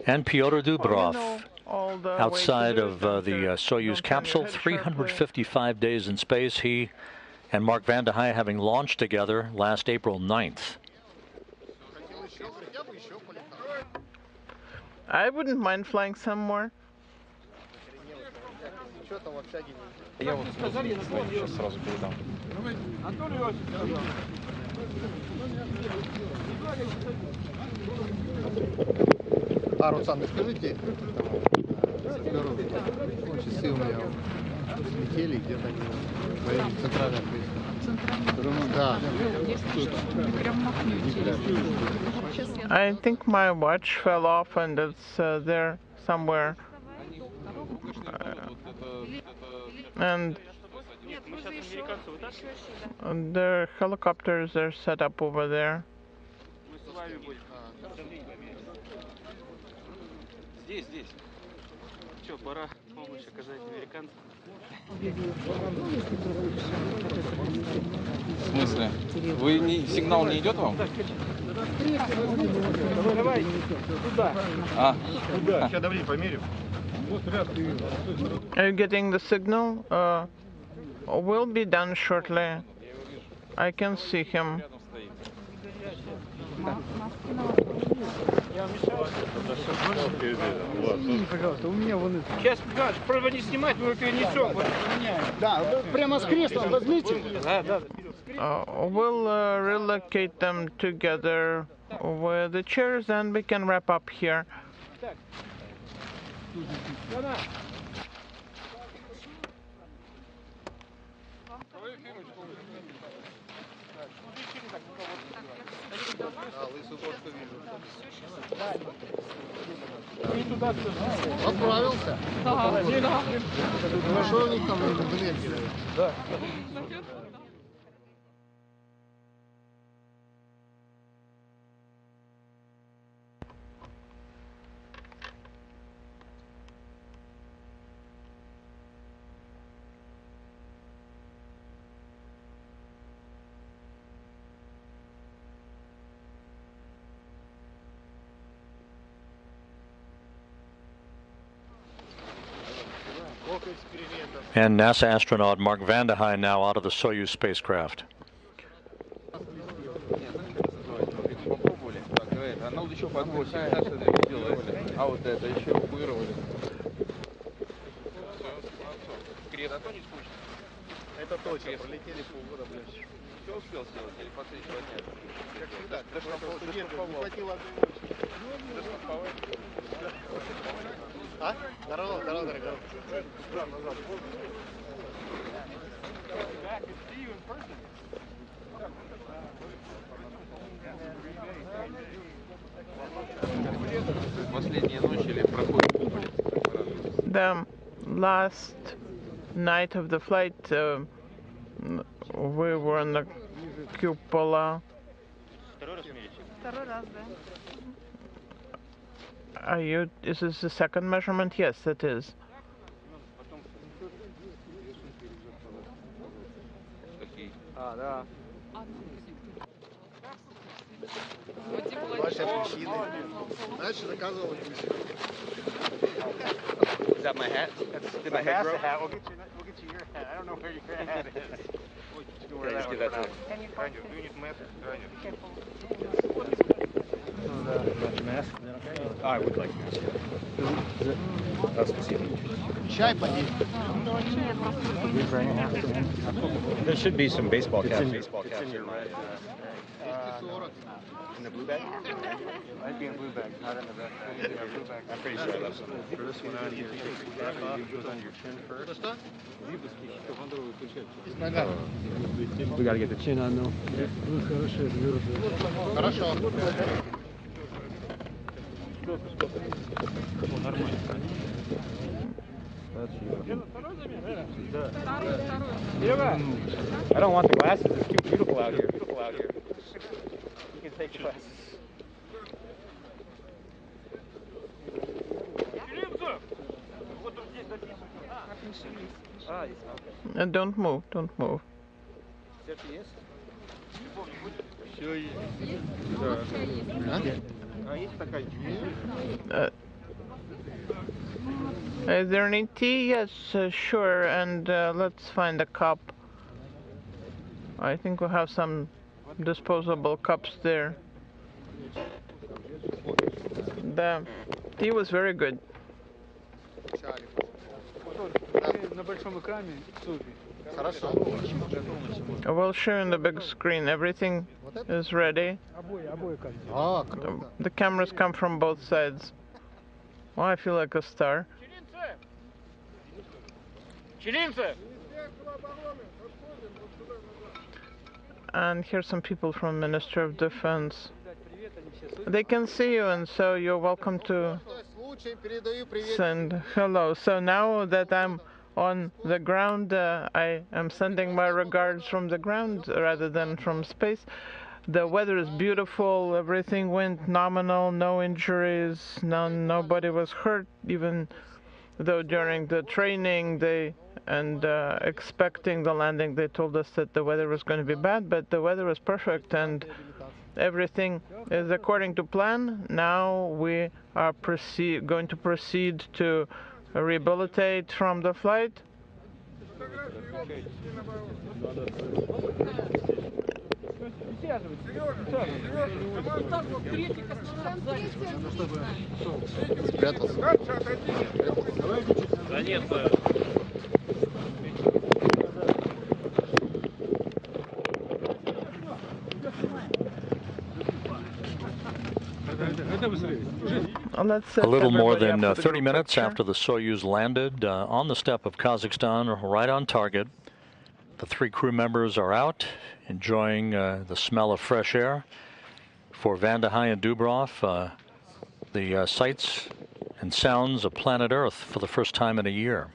And Pyotr Dubroz, outside of the Soyuz capsule, 355 days in space. He and Mark Vande Hei having launched together last April 9th. I wouldn't mind flying some more. А, Руслан, скажите, часы у меня слетели где-то в районе центральной поезда. Да. I think my watch fell off and it's there somewhere. And the helicopters are set up over there. Здесь. Что, пора помощь оказать американцам? В смысле? Сигнал не идет вам? Давай, туда. Туда. Сейчас давление померим. Are you getting the signal? Will be done shortly. I can see him. Извини, пожалуйста, у меня вон это. Сейчас, просто не снимать, мы его перенесем. Да, прямо с креслом возьмите. Да. We'll relocate them together with the chairs and we can wrap up here. Отправился? Да. Что у них там энергия? Да. And NASA astronaut Mark Vande Hei now out of the Soyuz spacecraft. Это точно, пролетели полгода, блядь. Все успел сделать, или последние 2 дня? Как всегда, не хватило одной ночи. А? Здорово, дорогой. Назад. The last night of the flight, we were on the cupola. Are you? Is this the second measurement? Yes, it is. Is that my hat? Did my hat grow? We'll get you your hat. I don't know where your hat is. You can just give that to him. Mask? Oh, I would like a mask. There should be some baseball caps. In your red. In the blue bag? Might be in blue bag, not in the red. Blue bag. I'm pretty sure I left some. For this one out here, back off, it goes on your chin first. We gotta get the chin on though. Хорошо. I don't want the glasses. It's too beautiful out here. You can take glasses. Don't move. Is there any tea? Yes, sure. And let's find a cup. I think we have some disposable cups there. The tea was very good. We'll show on the big screen. Everything is ready. The cameras come from both sides. Oh, I feel like a star. And here's some people from Ministry of Defense. They can see you, and so you're welcome to send hello. So now that I'm on the ground, I am sending my regards from the ground rather than from space. The weather is beautiful. Everything went nominal. No injuries. Nobody was hurt, even though during the training expecting the landing, they told us that the weather was going to be bad, but the weather was perfect and everything is according to plan. Now we are going to proceed to rehabilitate from the flight. A little more than 30 minutes after the Soyuz landed on the steppe of Kazakhstan, right on target. The 3 crew members are out, enjoying the smell of fresh air. For Vande Hei and Dubroz, the sights and sounds of planet Earth for the first time in a year.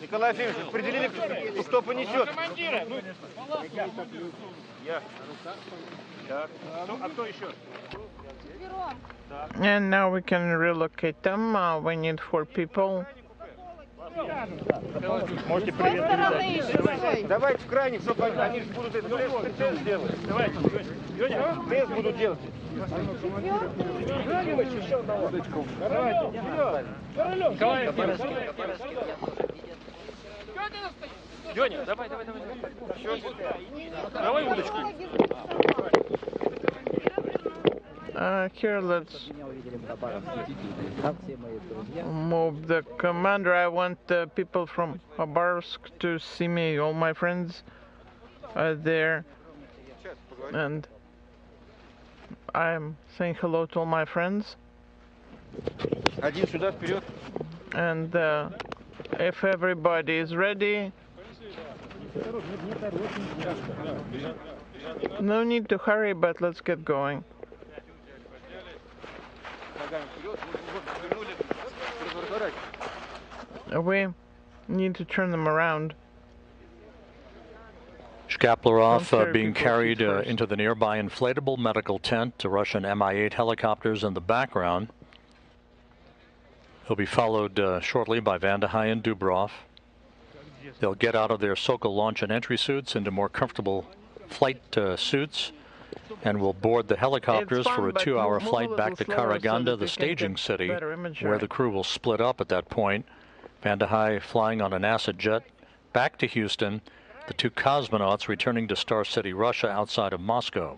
Николай Ефимович, определили, кто понесет. Я. Так. А кто еще? And now we can relocate them. We need 4 people. Можете привет передать. Давайте в крайних, чтобы они будут это прицел сделать. Давайте. Пресс будут делать. Еще одного. Давайте. Леня, давай. Давай удочку. Here, let's move the commander. I want the people from Khabarovsk to see me, all my friends. there, and I'm saying hello to all my friends. And if everybody is ready, no need to hurry, but let's get going. We need to turn them around. Shkaplerov being carried into the nearby inflatable medical tent to Russian Mi-8 helicopters in the background. He'll be followed shortly by Vande Hei and Dubroz. They'll get out of their Sokol launch and entry suits into more comfortable flight suits and will board the helicopters for a 2-hour flight back to Karaganda, the staging city, where the crew will split up at that point. Vande Hei flying on a NASA jet back to Houston, the 2 cosmonauts returning to Star City, Russia, outside of Moscow.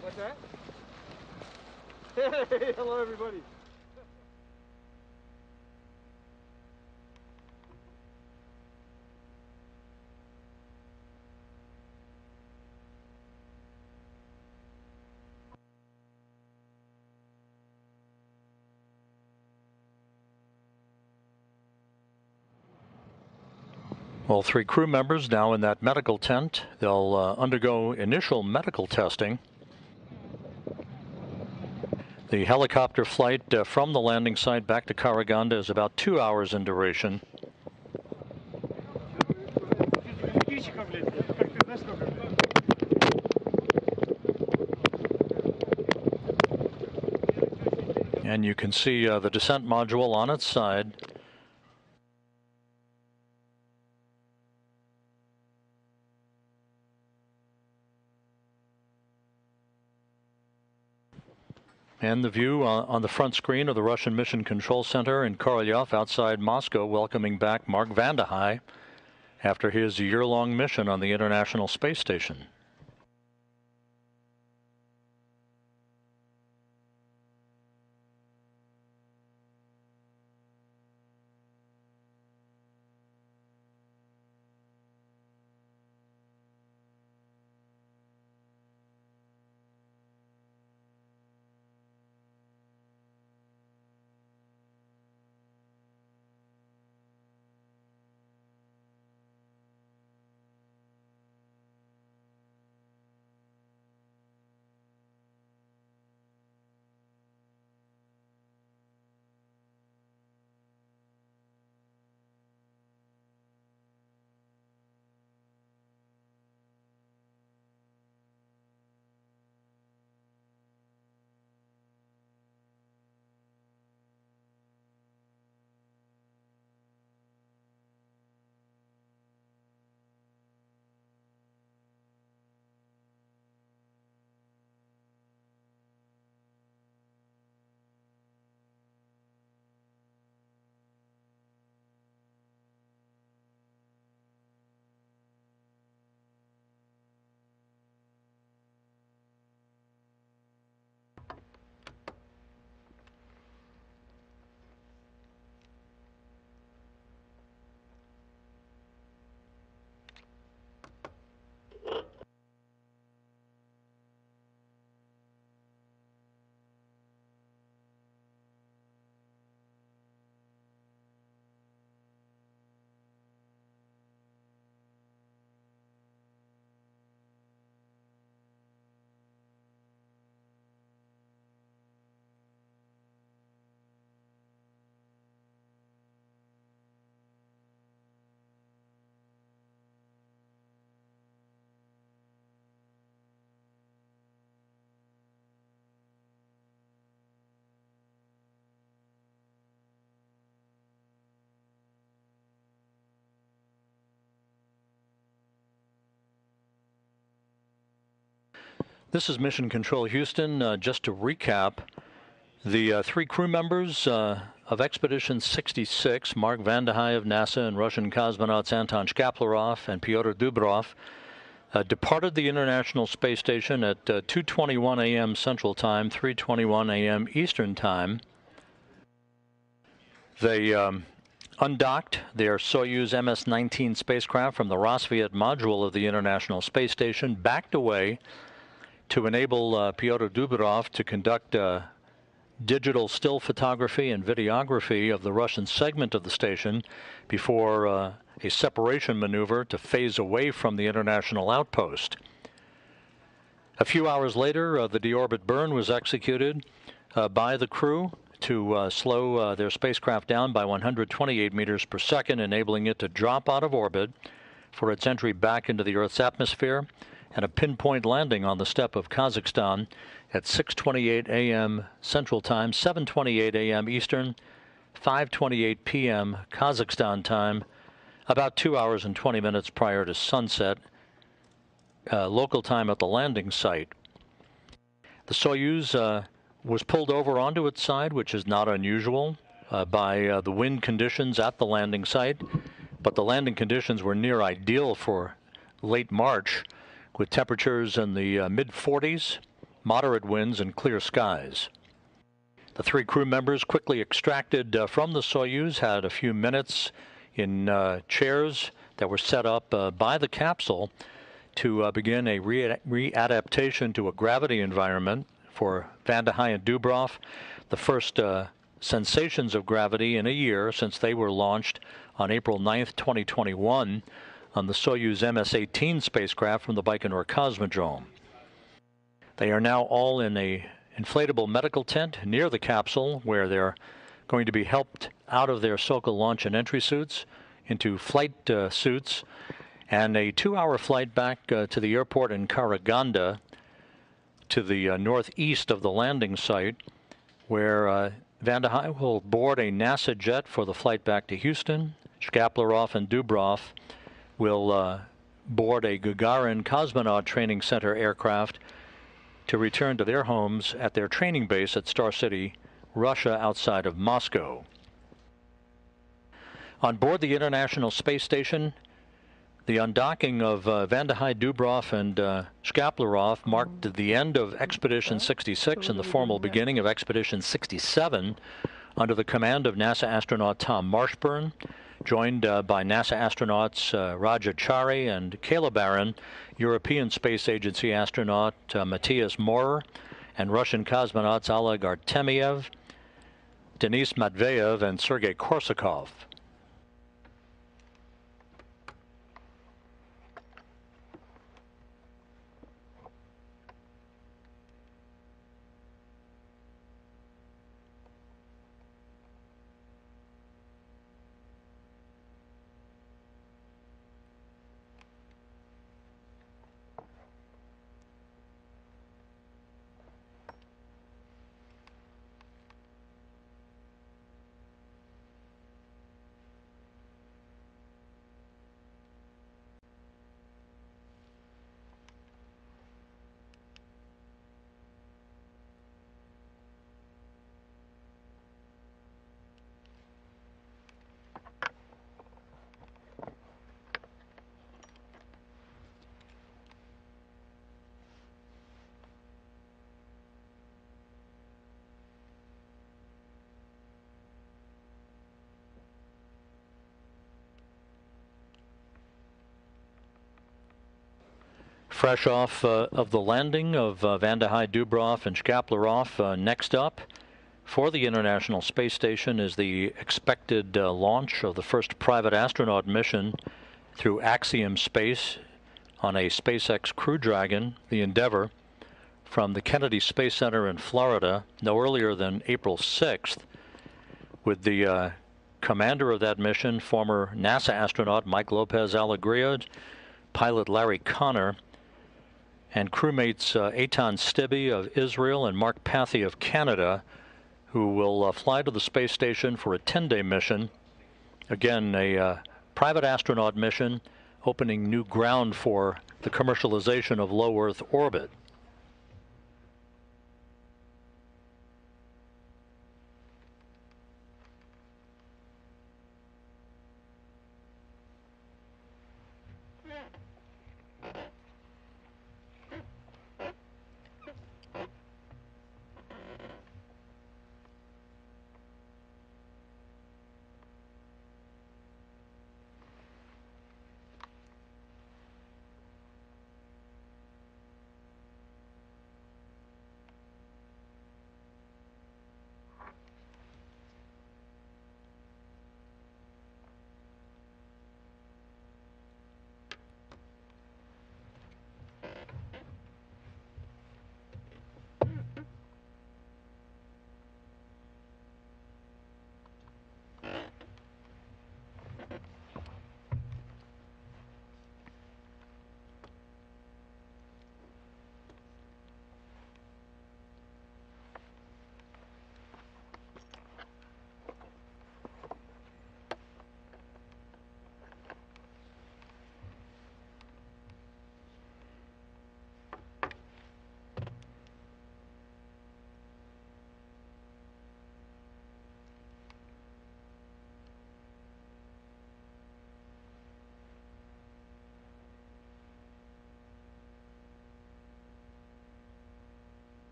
What's that? Hey, hello everybody. Well, 3 crew members now in that medical tent. They'll undergo initial medical testing. The helicopter flight from the landing site back to Karaganda is about 2 hours in duration. And you can see the descent module on its side. And the view on the front screen of the Russian Mission Control Center in Korolyov outside Moscow, welcoming back Mark Vande Hei after his year-long mission on the International Space Station. This is Mission Control Houston. Just to recap, the 3 crew members of Expedition 66, Mark Vande Hei of NASA and Russian cosmonauts Anton Shkaplerov and Pyotr Dubroz, departed the International Space Station at 2:21 a.m. Central Time, 3:21 a.m. Eastern Time. They undocked their Soyuz MS-19 spacecraft from the Rassvet module of the International Space Station, backed away to enable Pyotr Dubroz to conduct digital still photography and videography of the Russian segment of the station before a separation maneuver to phase away from the international outpost. A few hours later, the deorbit burn was executed by the crew to slow their spacecraft down by 128 meters per second, enabling it to drop out of orbit for its entry back into the Earth's atmosphere and a pinpoint landing on the steppe of Kazakhstan at 6:28 a.m. Central Time, 7:28 a.m. Eastern, 5:28 p.m. Kazakhstan time, about 2 hours and 20 minutes prior to sunset, local time at the landing site. The Soyuz was pulled over onto its side, which is not unusual, by the wind conditions at the landing site, but the landing conditions were near ideal for late March, with temperatures in the mid-40s, moderate winds, and clear skies. The three crew members quickly extracted from the Soyuz, had a few minutes in chairs that were set up by the capsule to begin a readaptation to a gravity environment for Vande Hei and Dubroz, the first sensations of gravity in a year since they were launched on April 9th, 2021 on the Soyuz MS-18 spacecraft from the Baikonur Cosmodrome. They are now all in a inflatable medical tent near the capsule, where they're going to be helped out of their Sokol launch and entry suits into flight suits, and a 2-hour flight back to the airport in Karaganda to the northeast of the landing site, where Vande Hei will board a NASA jet for the flight back to Houston. Shkaplerov and Dubroz will board a Gagarin Cosmonaut Training Center aircraft to return to their homes at their training base at Star City, Russia, outside of Moscow. On board the International Space Station, the undocking of Vande Hei, Dubroz, and Shkaplerov marked the end of Expedition 66 and the formal beginning of Expedition 67 under the command of NASA astronaut Tom Marshburn, joined by NASA astronauts Raja Chari and Kayla Barron, European Space Agency astronaut Matthias Maurer, and Russian cosmonauts Oleg Artemyev, Denis Matveyev, and Sergei Korsakov. Fresh off of the landing of Vande Hei, Dubroz, and Shkaplerov, next up for the International Space Station is the expected launch of the first private astronaut mission through Axiom Space on a SpaceX Crew Dragon, the Endeavour, from the Kennedy Space Center in Florida no earlier than April 6th, with the commander of that mission, former NASA astronaut Mike Lopez Alegria, pilot Larry Connor, and crewmates Eitan Stibbe of Israel and Mark Pathy of Canada, who will fly to the space station for a 10-day mission. Again, a private astronaut mission, opening new ground for the commercialization of low Earth orbit.